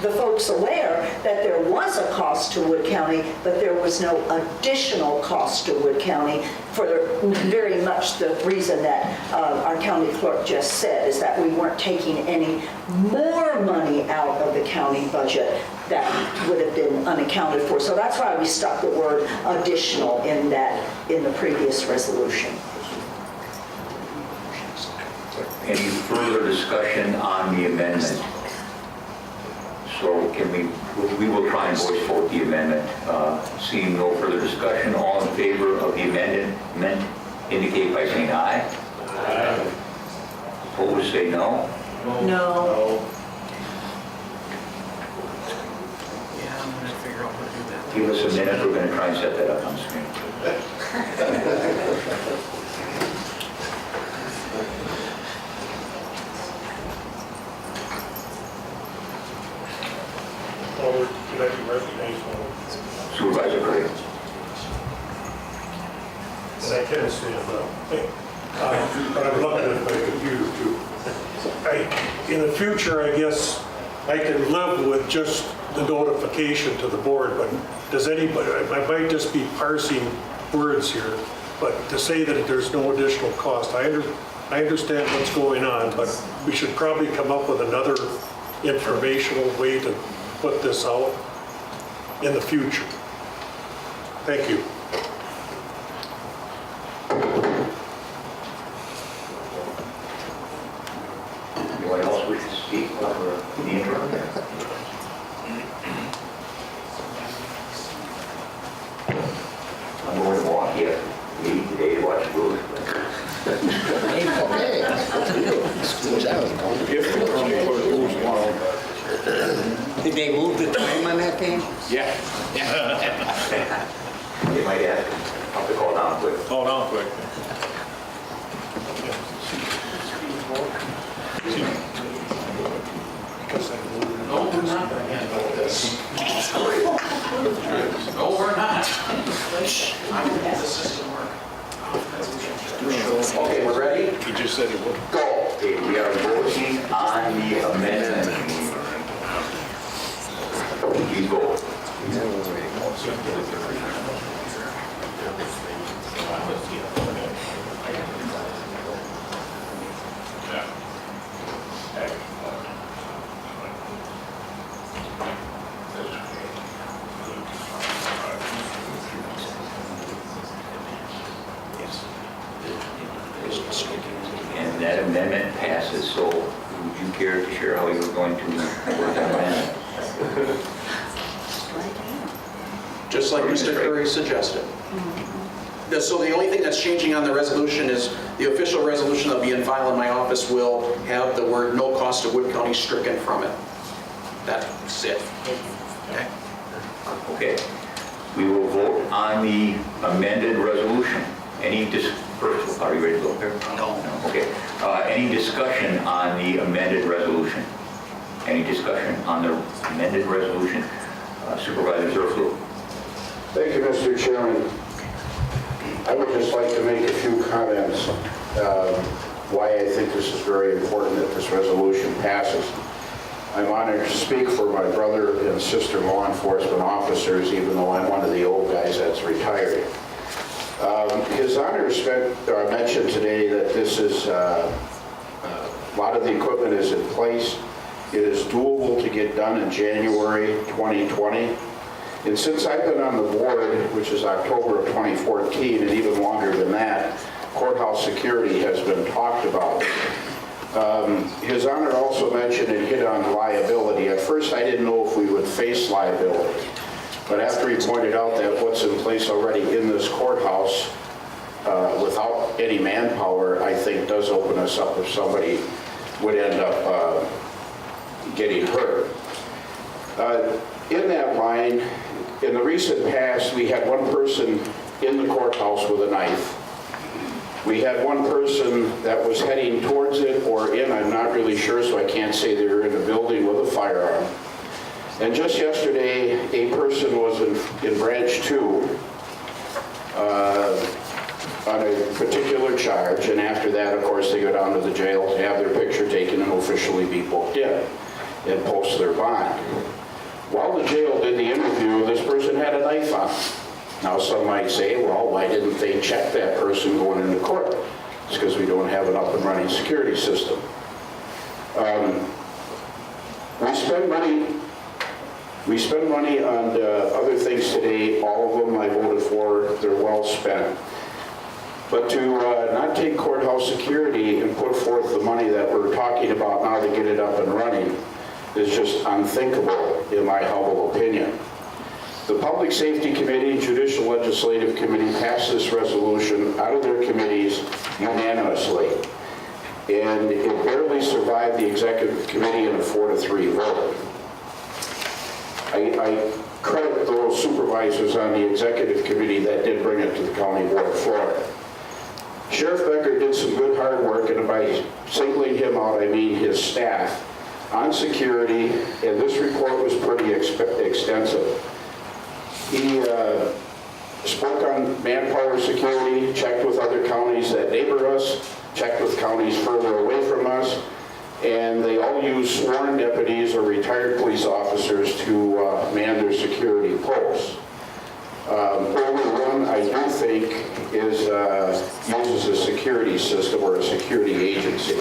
the folks aware that there was a cost to Wood County, but there was no additional cost to Wood County for very much the reason that our county clerk just said, is that we weren't taking any more money out of the county budget that would have been unaccounted for. So that's why we stuck the word additional in the previous resolution. Any further discussion on the amendment? So we will try and voice vote the amendment. Seeing no further discussion, all in favor of the amendment indicate by saying aye. Aye. Opposed, say no. No. Yeah, I'm going to figure out how to do that. Give us a minute, we're going to try and set that up on screen. Supervisor Gray. And I can't stand up. But I'm looking at my computer too. In the future, I guess I can live with just the notification to the board, but does anybody, I might just be parsing words here, but to say that there's no additional cost, I understand what's going on, but we should probably come up with another informational way to put this out in the future. Thank you. Anyone else wish to speak over the interim? I'm going to walk here. Meeting today to watch movies. Did they move the time on that thing? Yeah. They might ask, I'll have to call down quick. Hold on quick. No, we're not going to handle this. No, we're not. The system work. Okay, we're ready? He just said it would. Go. Okay, we are voting on the amendment. Please vote. And that amendment passes, so would you care to share how you're going to work that amendment? Just like Mr. Curry suggested. So the only thing that's changing on the resolution is the official resolution that'll be in file in my office will have the word "no cost to Wood County" stricken from it. That's it. Okay. Okay. We will vote on the amended resolution. First, are you ready to go here? No. Okay. Any discussion on the amended resolution? Any discussion on the amended resolution? Supervisor Zerflu. Thank you, Mr. Chairman. I would just like to make a few comments why I think this is very important that this resolution passes. I'm honored to speak for my brother and sister law enforcement officers, even though I'm one of the old guys that's retired. His Honor mentioned today that this is, a lot of the equipment is in place. It is doable to get done in January 2020. And since I've been on the board, which is October of 2014, and even longer than that, courthouse security has been talked about. His Honor also mentioned and hit on liability. At first, I didn't know if we would face liability. But after he pointed out that what's in place already in this courthouse without any manpower, I think does open us up if somebody would end up getting hurt. In that line, in the recent past, we had one person in the courthouse with a knife. We had one person that was heading towards it or in, I'm not really sure, so I can't say they were in the building with a firearm. And just yesterday, a person was in branch 2 on a particular charge, and after that, of course, they go down to the jail to have their picture taken and officially be booked in and post their bond. While the jail did the interview, this person had a knife on him. Now, some might say, well, why didn't they check that person going into court? It's because we don't have an up and running security system. We spend money on other things today. All of them I voted for. They're well spent. But to not take courthouse security and put forth the money that we're talking about now to get it up and running is just unthinkable, in my humble opinion. The Public Safety Committee, Judicial Legislative Committee passed this resolution out of their committees unanimously. And it barely survived the Executive Committee in a 4-3 vote. I credit those supervisors on the Executive Committee that did bring it to the County Board of Florida. Sheriff Becker did some good hard work, and by singling him out, I mean his staff, on security, and this report was pretty extensive. He spoke on manpower security, checked with other counties that neighbor us, checked with counties further away from us, and they all use sworn deputies or retired police officers to man their security posts. Only one, I do think, uses a security system or a security agency.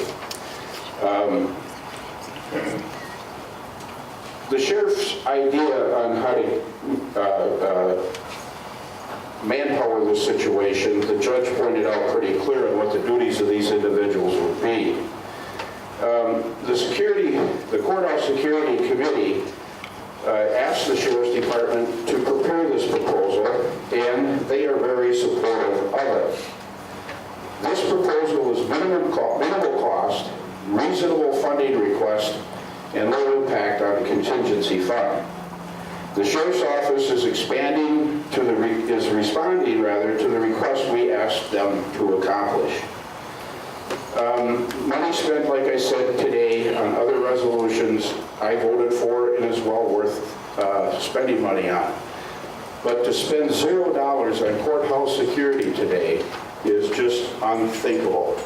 The sheriff's idea on how to manpower this situation, the judge pointed out pretty clear on what the duties of these individuals would be. The Courthouse Security Committee asked the Sheriff's Department to prepare this proposal, and they are very supportive of it. This proposal is minimal cost, reasonable funding request, and low impact on the contingency fund. The Sheriff's Office is responding to the request we asked them to accomplish. Money spent, like I said today, on other resolutions I voted for and is well worth spending money on. But to spend $0 on courthouse security today is just unthinkable.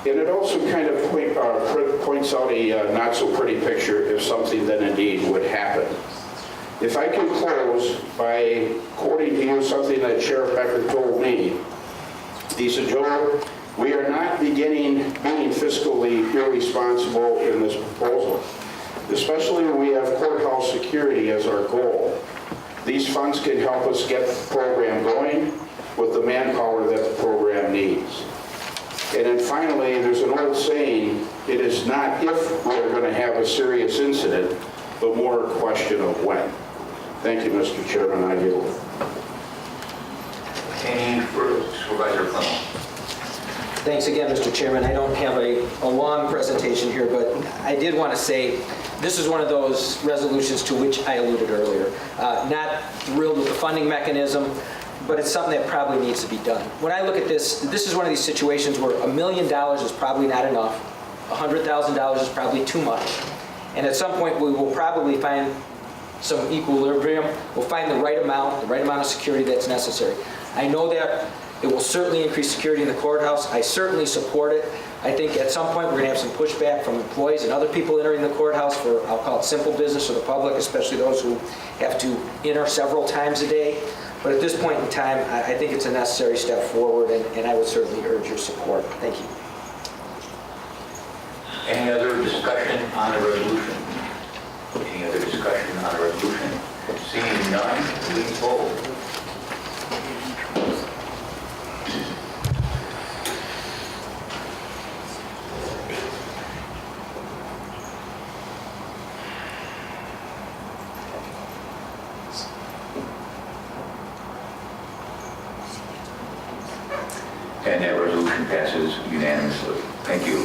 And it also kind of points out a not so pretty picture if something then indeed would happen. If I can close by quoting to you something that Sheriff Becker told me. He said, Joe, we are not being fiscally irresponsible in this proposal, especially when we have courthouse security as our goal. These funds can help us get the program going with the manpower that the program needs. And then finally, there's an old saying, it is not if we're going to have a serious incident, but more a question of when. Thank you, Mr. Chairman. I yield. Any further? Supervisor Clement. Thanks again, Mr. Chairman. I don't have a long presentation here, but I did want to say this is one of those resolutions to which I alluded earlier. Not thrilled with the funding mechanism, but it's something that probably needs to be done. When I look at this, this is one of these situations where $1 million is probably not enough, $100,000 is probably too much, and at some point we will probably find some equilibrium. We'll find the right amount of security that's necessary. I know that it will certainly increase security in the courthouse. I certainly support it. I think at some point we're going to have some pushback from employees and other people entering the courthouse for, I'll call it simple business, or the public, especially those who have to enter several times a day. But at this point in time, I think it's a necessary step forward, and I would certainly urge your support. Thank you. Any other discussion on the resolution? Any other discussion on the resolution? Seeing none, please vote. And that resolution passes unanimously. Thank you.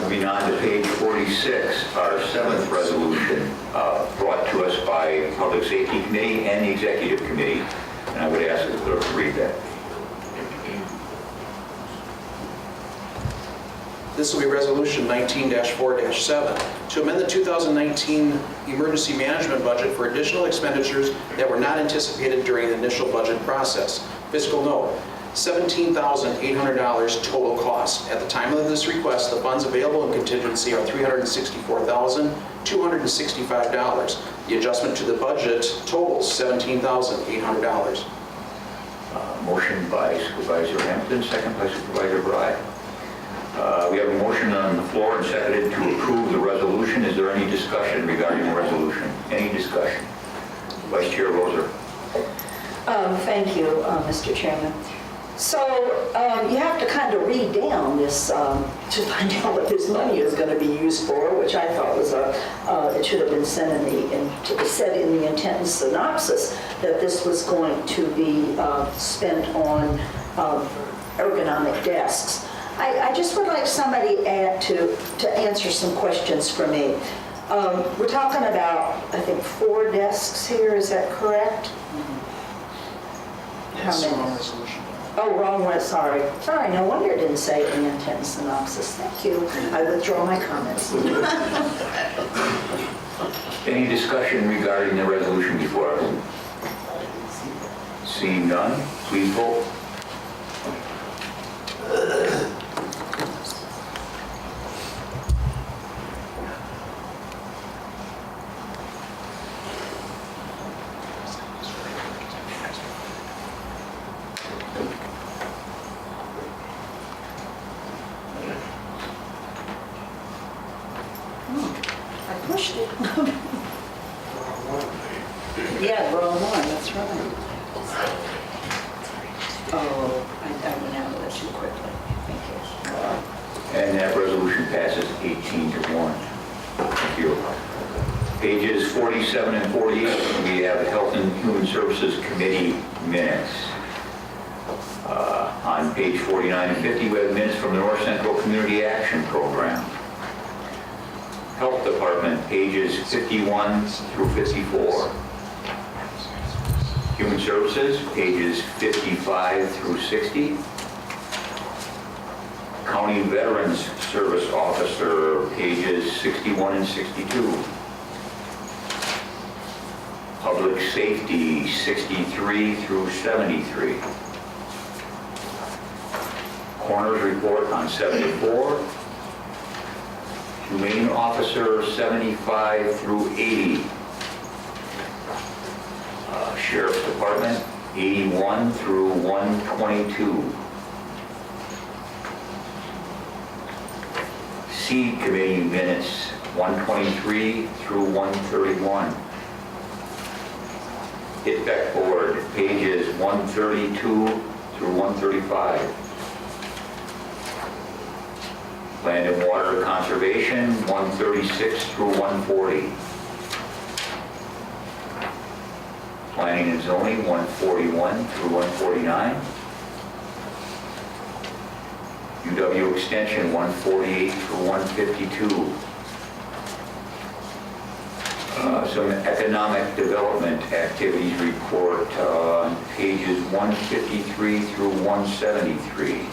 Moving on to page 46, our seventh resolution brought to us by Public Safety Committee and the Executive Committee. And I would ask the clerk to read that. This will be Resolution 19-4-7, to amend the 2019 emergency management budget for additional expenditures that were not anticipated during the initial budget process. Fiscal note, $17,800 total cost. At the time of this request, the funds available in contingency are $364,265. The adjustment to the budget totals $17,800. Motion by Supervisor Hampton, second by Supervisor Bride. We have a motion on the floor and seconded to approve the resolution. Is there any discussion regarding the resolution? Any discussion? Vice Chair Roser. Thank you, Mr. Chairman. So you have to kind of read down this to find out what this money is going to be used for, which I thought was it should have been said in the intent and synopsis that this was going to be spent on ergonomic desks. I just would like somebody to answer some questions for me. We're talking about, I think, 4 desks here. Is that correct? How many? Oh, wrong one, sorry. Sorry, no wonder it didn't say it in the intent and synopsis. Thank you. I withdraw my comments. Any discussion regarding the resolution before us? Seeing none, please vote. I pushed it. Yeah, wrong one, that's right. Oh, I went out of it too quickly. Thank you. And that resolution passes 18-1. Thank you. Pages 47 and 48, we have Health and Human Services Committee minutes. On page 49 and 50, we have minutes from the North Central Community Action Program. Health Department, pages 51 through 54. Human Services, pages 55 through 60. County Veterans Service Officer, pages 61 and 62. Public Safety, 63 through 73. Coroner's Report on 74. Humane Officer, 75 through 80. Sheriff's Department, 81 through 122. Seed Committee minutes, 123 through 131. ITBEC Board, pages 132 through 135. Land and Water Conservation, 136 through 140. Planning and Zoning, 141 through 149. UW Extension, 148 through 152. Some Economic Development Activities Report on pages 153 through 173.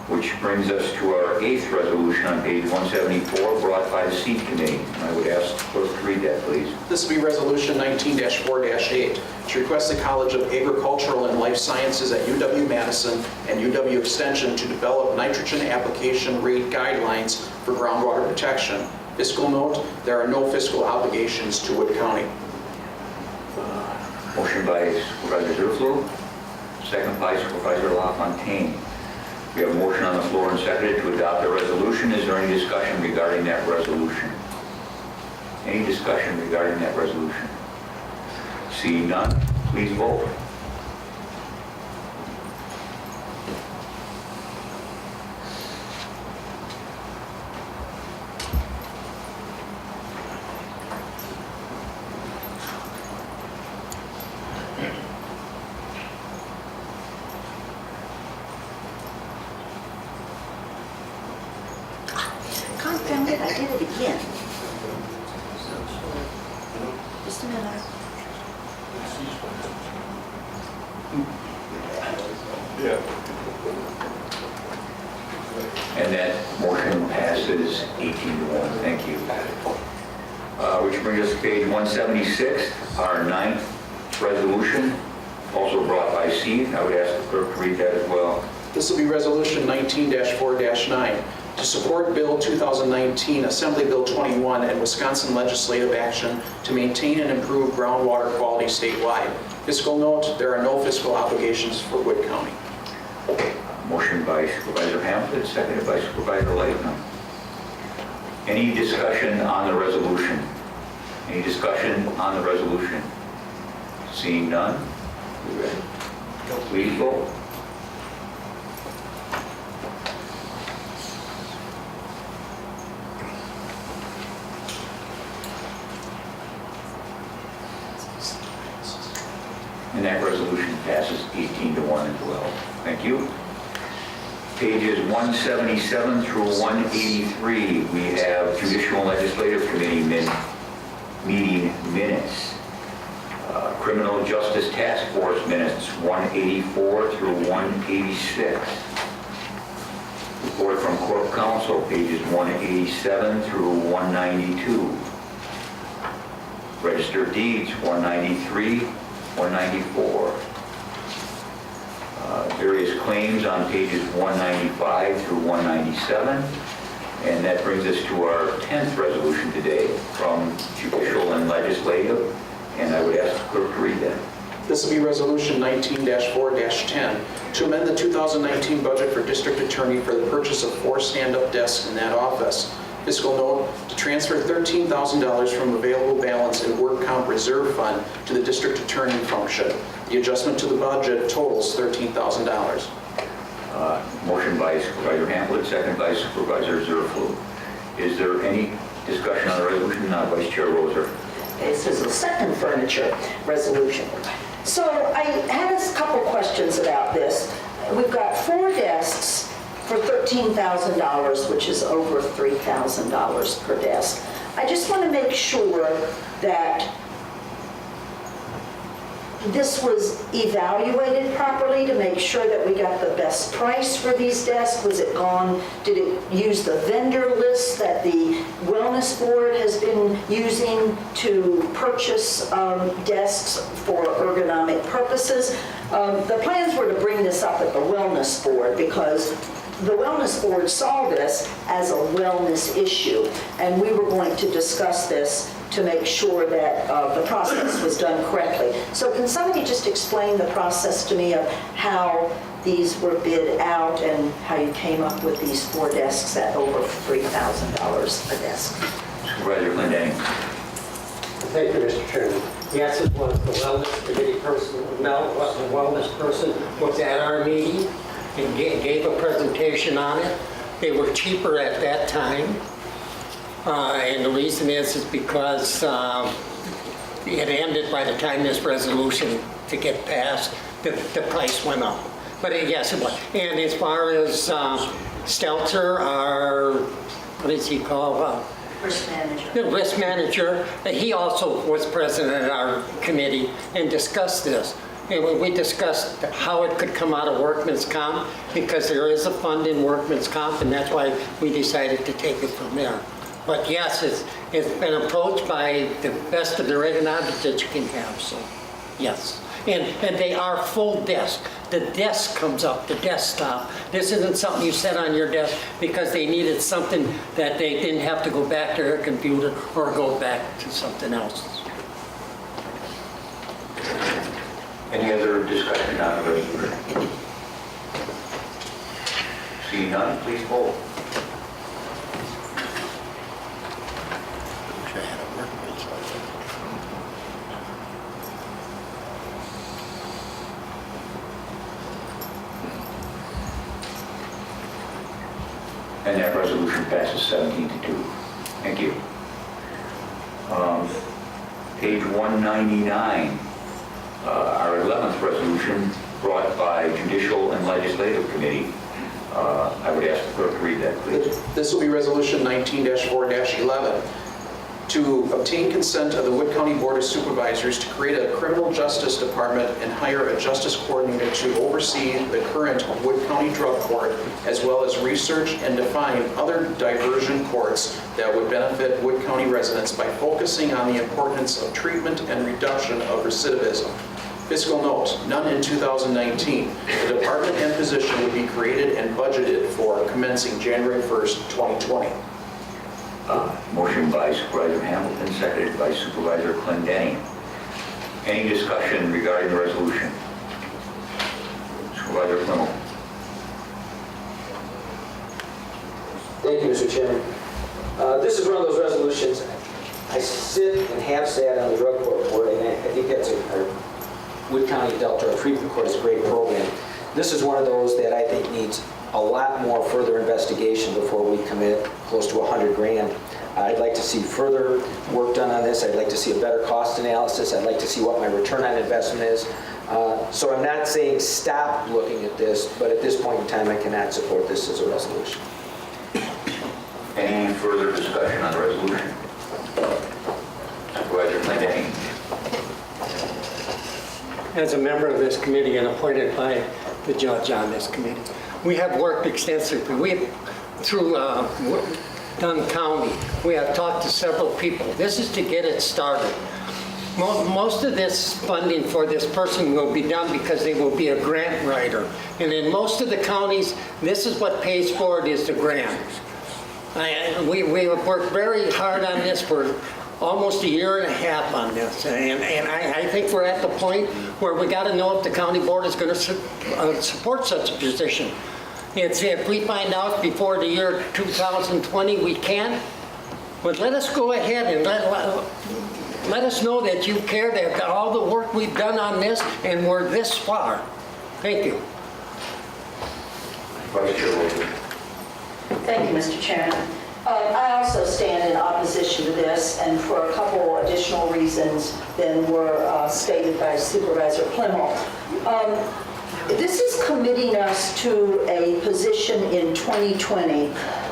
Which brings us to our 8th resolution on page 174, brought by the Seed Committee. I would ask the clerk to read that, please. This will be Resolution 19-4-8, to request the College of Agricultural and Life Sciences at UW-Madison and UW Extension to develop nitrogen application rate guidelines for groundwater protection. Fiscal note, there are no fiscal obligations to Wood County. Motion by Supervisor Zurfluh, second by Supervisor LaFontaine. We have a motion on the floor and seconded to adopt the resolution. Is there any discussion regarding that resolution? Any discussion regarding that resolution? Seeing none, please vote. Confound it, I did it again. Just a minute. And that motion passes 18 to 1. Thank you. Which brings us to page 176, our 9th resolution, also brought by Steve. I would ask the clerk to read that as well. This will be Resolution 19-4-9 to support Bill 2019, Assembly Bill 21, and Wisconsin legislative action to maintain and improve groundwater quality statewide. Fiscal note, there are no fiscal obligations for Wood County. Motion by Supervisor Hamilton, seconded by Supervisor Lightman. Any discussion on the resolution? Any discussion on the resolution? Seeing none? You ready? Please vote. And that resolution passes 18 to 1 as well. Thank you. Pages 177 through 183, we have Judicial and Legislative Committee meeting minutes. Criminal Justice Task Force minutes, 184 through 186. Report from Corp Counsel, pages 187 through 192. Registered Deeds, 193, 194. Various claims on pages 195 through 197. And that brings us to our 10th resolution today from Judicial and Legislative. And I would ask the clerk to read that. This will be Resolution 19-4-10 to amend the 2019 budget for District Attorney for the purchase of 4 stand-up desks in that office. Fiscal note, to transfer $13,000 from available balance in Work Comp Reserve Fund to the District Attorney function. The adjustment to the budget totals $13,000. Motion by Supervisor Hamlet, second by Supervisor Zerflu. Is there any discussion on the resolution? Not Vice Chair Roser. This is the second furniture resolution. So I had a couple questions about this. We've got 4 desks for $13,000, which is over $3,000 per desk. I just want to make sure that this was evaluated properly to make sure that we got the best price for these desks. Was it gone? Did it use the vendor list that the Wellness Board has been using to purchase desks for ergonomic purposes? The plans were to bring this up at the Wellness Board because the Wellness Board saw this as a wellness issue, and we were going to discuss this to make sure that the process was done correctly. So can somebody just explain the process to me of how these were bid out and how you came up with these 4 desks at over $3,000 a desk? Supervisor Clendenning. Thank you, Mr. Chairman. Yes, it was the wellness committee person, Mel was the wellness person, was at our meeting and gave a presentation on it. They were cheaper at that time. And the reason is because it ended by the time this resolution to get passed, the price went up. But yes, it was. And as far as Stelter, our, what is he called? Risk manager. The risk manager, he also was present at our committee and discussed this. And we discussed how it could come out of workman's comp because there is a fund in workman's comp, and that's why we decided to take it from there. But yes, it's been approached by the best of the ergonomics that you can have, so yes. And they are full desk. The desk comes up, the desktop. This isn't something you set on your desk because they needed something that they didn't have to go back to their computer or go back to something else. Any other discussion on the resolution? Seeing none, please vote. And that resolution passes 17 to 2. Thank you. Page 199, our 11th resolution brought by Judicial and Legislative Committee. I would ask the clerk to read that, please. This will be Resolution 19-4-11 to obtain consent of the Wood County Board of Supervisors to create a criminal justice department and hire a justice coordinator to oversee the current Wood County Drug Court, as well as research and define other diversion courts that would benefit Wood County residents by focusing on the importance of treatment and reduction of recidivism. Fiscal note, none in 2019. The department and position would be created and budgeted for commencing January 1st, 2020. Motion by Supervisor Hamilton, seconded by Supervisor Clendenning. Any discussion regarding the resolution? Supervisor Clemmel. Thank you, Mr. Chairman. This is one of those resolutions. I sit and have sat on the drug court board, and I think that's our Wood County Adult Drug Treatment Court is a great program. This is one of those that I think needs a lot more further investigation before we commit close to $100 grand. I'd like to see further work done on this. I'd like to see a better cost analysis. I'd like to see what my return on investment is. So I'm not saying stop looking at this, but at this point in time, I cannot support this as a resolution. Any further discussion on the resolution? Supervisor Clendenning. As a member of this committee and appointed by the judge on this committee, we have worked extensively. We have, through Dunn County, we have talked to several people. This is to get it started. Most of this funding for this person will be done because they will be a grant writer. And in most of the counties, this is what pays for it, is the grant. We have worked very hard on this for almost a year and a half on this. And I think we're at the point where we got to know if the county board is going to support such a position. If we find out before the year 2020 we can't, but let us go ahead and let us know that you care, that all the work we've done on this and we're this far. Thank you. Vice Chair Wilson. Thank you, Mr. Chairman. I also stand in opposition to this, and for a couple additional reasons than were stated by Supervisor Clemmel. This is committing us to a position in 2020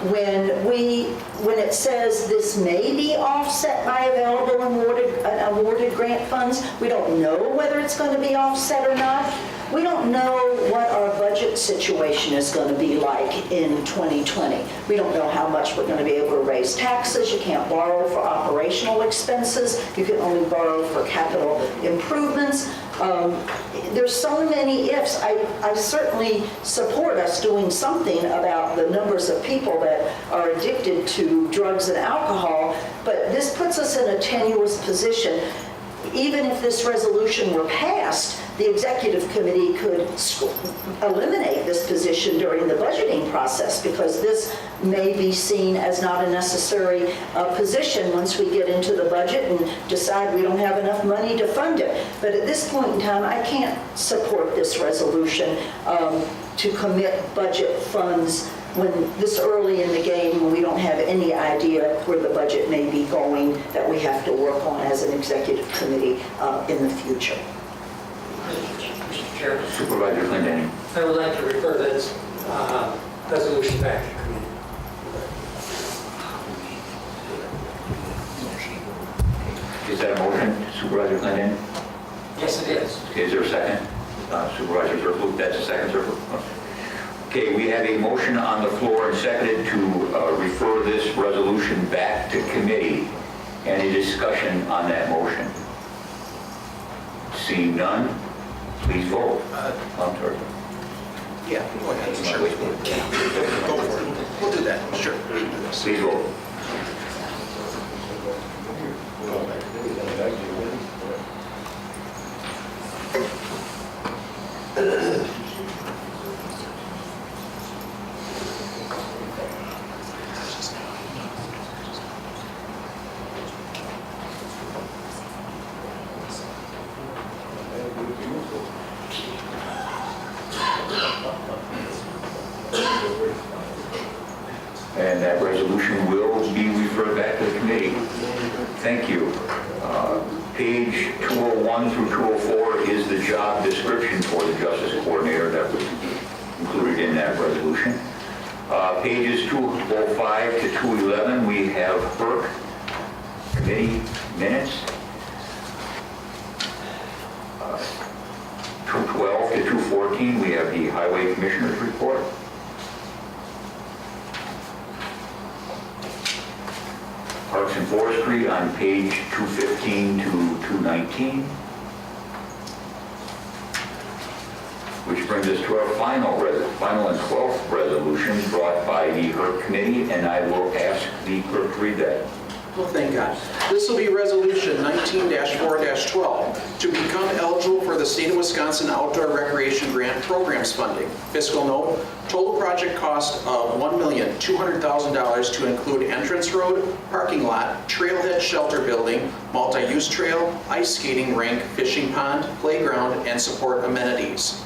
when it says this may be offset by available awarded grant funds. We don't know whether it's going to be offset or not. We don't know what our budget situation is going to be like in 2020. We don't know how much we're going to be able to raise taxes. You can't borrow for operational expenses. You can only borrow for capital improvements. There's so many ifs. I certainly support us doing something about the numbers of people that are addicted to drugs and alcohol, but this puts us in a tenuous position. Even if this resolution were passed, the executive committee could eliminate this position during the budgeting process, because this may be seen as not a necessary position once we get into the budget and decide we don't have enough money to fund it. But at this point in time, I can't support this resolution to commit budget funds when this early in the game, when we don't have any idea where the budget may be going, that we have to work on as an executive committee in the future. Mr. Chair, Supervisor Clendenning. I would like to refer this resolution back to committee. Is that a motion, Supervisor Clendenning? Yes, it is. Is there a second? Supervisor Zerfluch, that's a second, Zerfluch. Okay, we have a motion on the floor and seconded to refer this resolution back to committee. Any discussion on that motion? Seeing none, please vote. I'm sorry. Yeah, go ahead. Sure. Go for it. We'll do that. Sure. Please vote. And that resolution will be referred back to the committee. Thank you. Page 201 through 204 is the job description for the Justice Coordinator that was included in that resolution. Pages 205 to 211, we have HERC, committee minutes. 212 to 214, we have the Highway Commissioner's report. Parks and Forestry on page 215 to 219. Which brings us to our final and 12th resolution brought by the HERC Committee, and I will ask the clerk to read that. Well, thank God. This will be Resolution 19-4-12 to become eligible for the State of Wisconsin Outdoor Recreation Grant Programs funding. Fiscal note, total project cost of $1,200,000 to include entrance road, parking lot, trailhead shelter building, multi-use trail, ice skating rink, fishing pond, playground, and support amenities.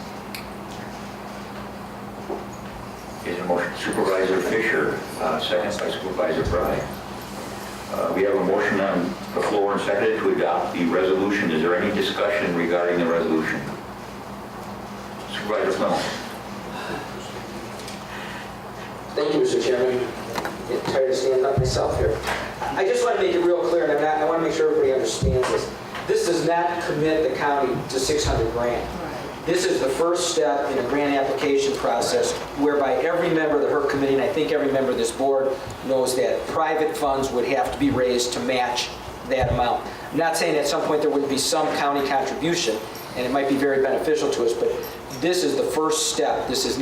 Is a motion Supervisor Fisher, second by Supervisor Fry. We have a motion on the floor and seconded to adopt the resolution. Is there any discussion regarding the resolution? Supervisor Flemmel. Thank you, Mr. Chairman. Get tired of standing up myself here. I just want to make it real clear, and I want to make sure everybody understands this. This does not commit the county to 600 grand. This is the first step in a grant application process whereby every member of the HERC committee, and I think every member of this board, knows that private funds would have to be raised to match that amount. I'm not saying at some point there would be some county contribution, and it might be very beneficial to us, but this is the first step. This is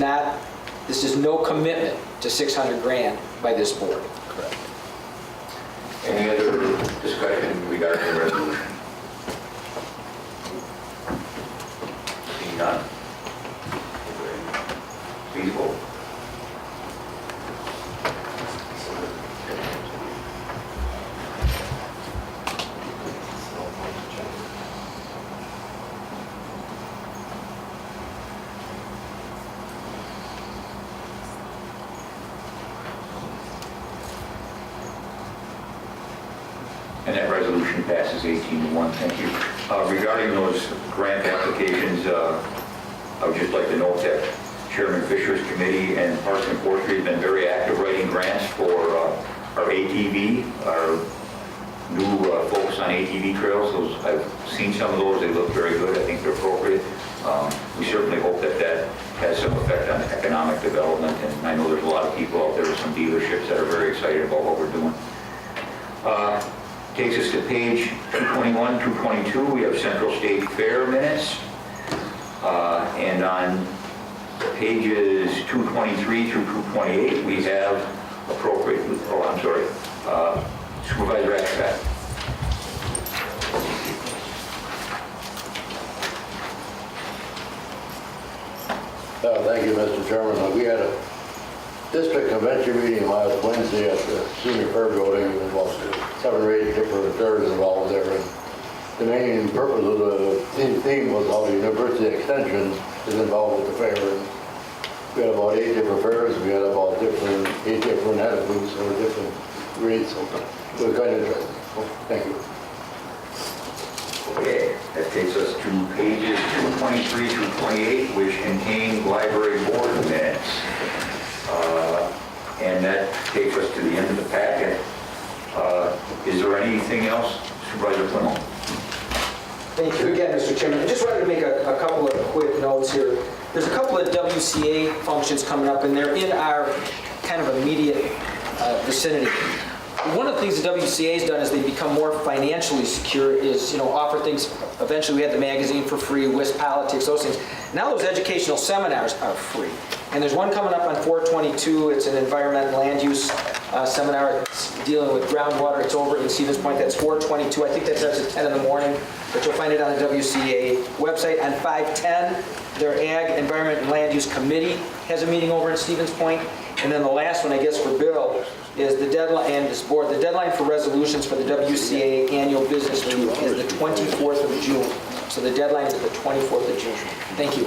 no commitment to 600 grand by this board. Correct. Any other discussion regarding the resolution? Seeing none. Please vote. And that resolution passes 18-1. Thank you. Regarding those grant applications, I would just like to note that Chairman Fisher's committee and Parks and Forestry have been very active writing grants for our ATV, our new focus on ATV trails. I've seen some of those. They look very good. I think they're appropriate. We certainly hope that that has some effect on economic development, and I know there's a lot of people out there, some dealerships that are very excited about what we're doing. Takes us to page 221, 222. We have Central State Fair minutes. And on pages 223 through 228, we have appropriate, Supervisor Ashcraft. Thank you, Mr. Chairman. We had a district convention meeting last Wednesday at the Senior Fair Building. There was 7 or 8 different fairs involved there. And the main purpose of the theme was how the University Extension is involved with the fair. And we had about 8 different fairs. We had about 8 different attitudes or different grades. So it was kind of interesting. Thank you. Okay, that takes us to pages 223 through 28, which contain library board minutes. And that takes us to the end of the packet. Is there anything else, Supervisor Flemmel? Thank you again, Mr. Chairman. I just wanted to make a couple of quick notes here. There's a couple of WCA functions coming up, and they're in our kind of immediate vicinity. One of the things the WCA has done as they become more financially secure is, offer things. Eventually, we had the magazine for free, WIS Politics, those things. Now those educational seminars are free. And there's one coming up on 4/22. It's an environmental land use seminar. It's dealing with groundwater. It's over in Stevens Point. That's 4/22. I think that starts at 10 in the morning, but you'll find it on the WCA website. On 5/10, their Ag, Environment, and Land Use Committee has a meeting over in Stevens Point. And then the last one, I guess, for Bill is the deadline, and this board, the deadline for resolutions for the WCA annual business meeting is the 24th of June. So the deadline is the 24th of June. Thank you.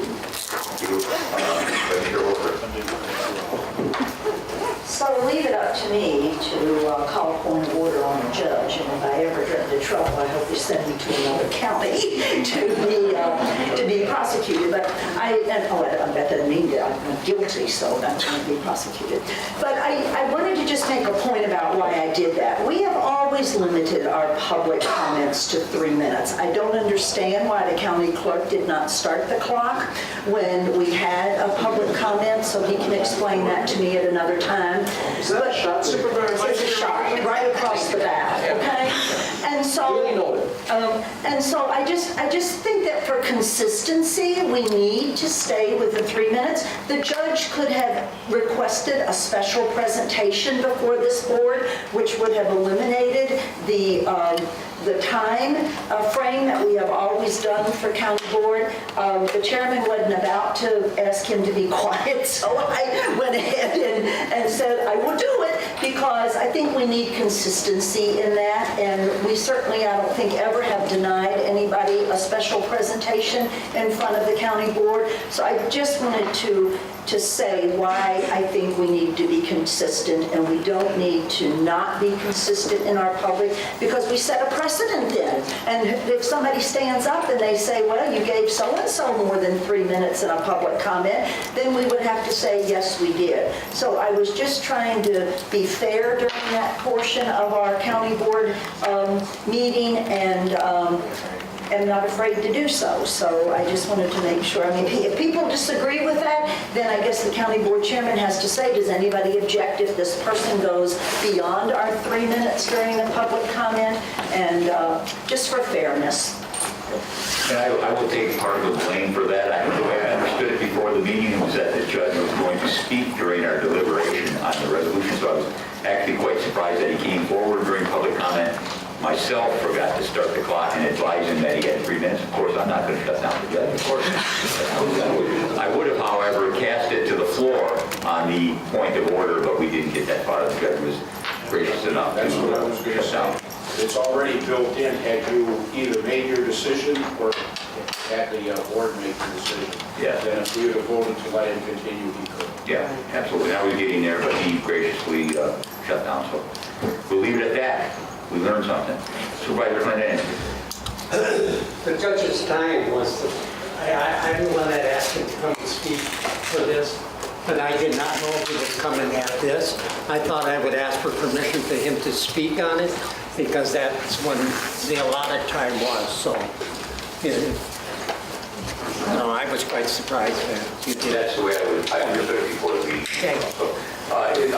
So leave it up to me to call a point of order on the judge, and if I ever get into trouble, I hope they send me to another county to be prosecuted. But I bet that means that I'm guilty, so that's going to be prosecuted. But I wanted to just make a point about why I did that. We have always limited our public comments to 3 minutes. I don't understand why the county clerk did not start the clock when we had a public comment, so he can explain that to me at another time. Is that a shot, Supervisor? It's a shot right across the back, okay? And so I just think that for consistency, we need to stay with the 3 minutes. The judge could have requested a special presentation before this board, which would have eliminated the time frame that we have always done for county board. The chairman wasn't about to ask him to be quiet, so I went ahead and said I will do it because I think we need consistency in that, and we certainly, I don't think, ever have denied anybody a special presentation in front of the county board. So I just wanted to say why I think we need to be consistent, and we don't need to not be consistent in our public, because we set a precedent then. And if somebody stands up and they say, well, you gave so-and-so more than 3 minutes in a public comment, then we would have to say, yes, we did. So I was just trying to be fair during that portion of our county board meeting, and am not afraid to do so. So I just wanted to make sure. I mean, if people disagree with that, then I guess the county board chairman has to say, does anybody object if this person goes beyond our 3 minutes during the public comment? And just for fairness. And I will take part of the blame for that. The way I understood it before the meeting was that the judge was going to speak during our deliberation on the resolution, so I was actually quite surprised that he came forward during public comment. Myself forgot to start the clock and advise him that he had 3 minutes. Of course, I'm not going to shut down the judge, of course. I would have, however, cast it to the floor on the point of order, but we didn't get that far. The judge was gracious enough to That's what I was going to shut down. say. It's already built in. Had you either made your decision or had the board make the decision. Yeah. Then if we would have voted to let him continue, he could. Yeah, absolutely. Now we're getting there, but he graciously shut down. So we'll leave it at that. We learned something. Supervisor Fernandez. The judge's time was, I'm the one that asked him to come and speak for this, but I did not know he was coming at this. I thought I would ask for permission for him to speak on it, because that's when the allotted time was, so, no, I was quite surprised that you did. That's the way I understood it before the meeting. Okay. So,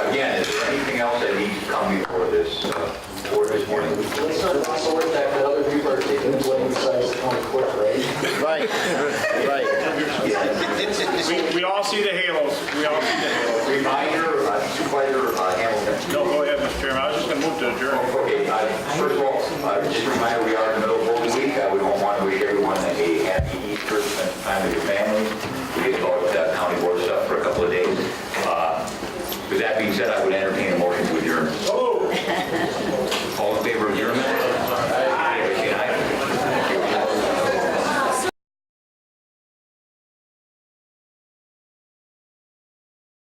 again, is there anything else that needs to come before this board this morning? It's not possible that other people are taking the blame besides the county clerk, right? Right, right. We all see the halos. We all see the halos. Reminder, Supervisor Hamilton. No, go ahead, Mr. Chairman. I was just going to move to adjourn. Okay, first of all, just a reminder, we are in the middle of Holy Week. We want to wish everyone a happy Easter, spend some time with your families. We get to go to that county board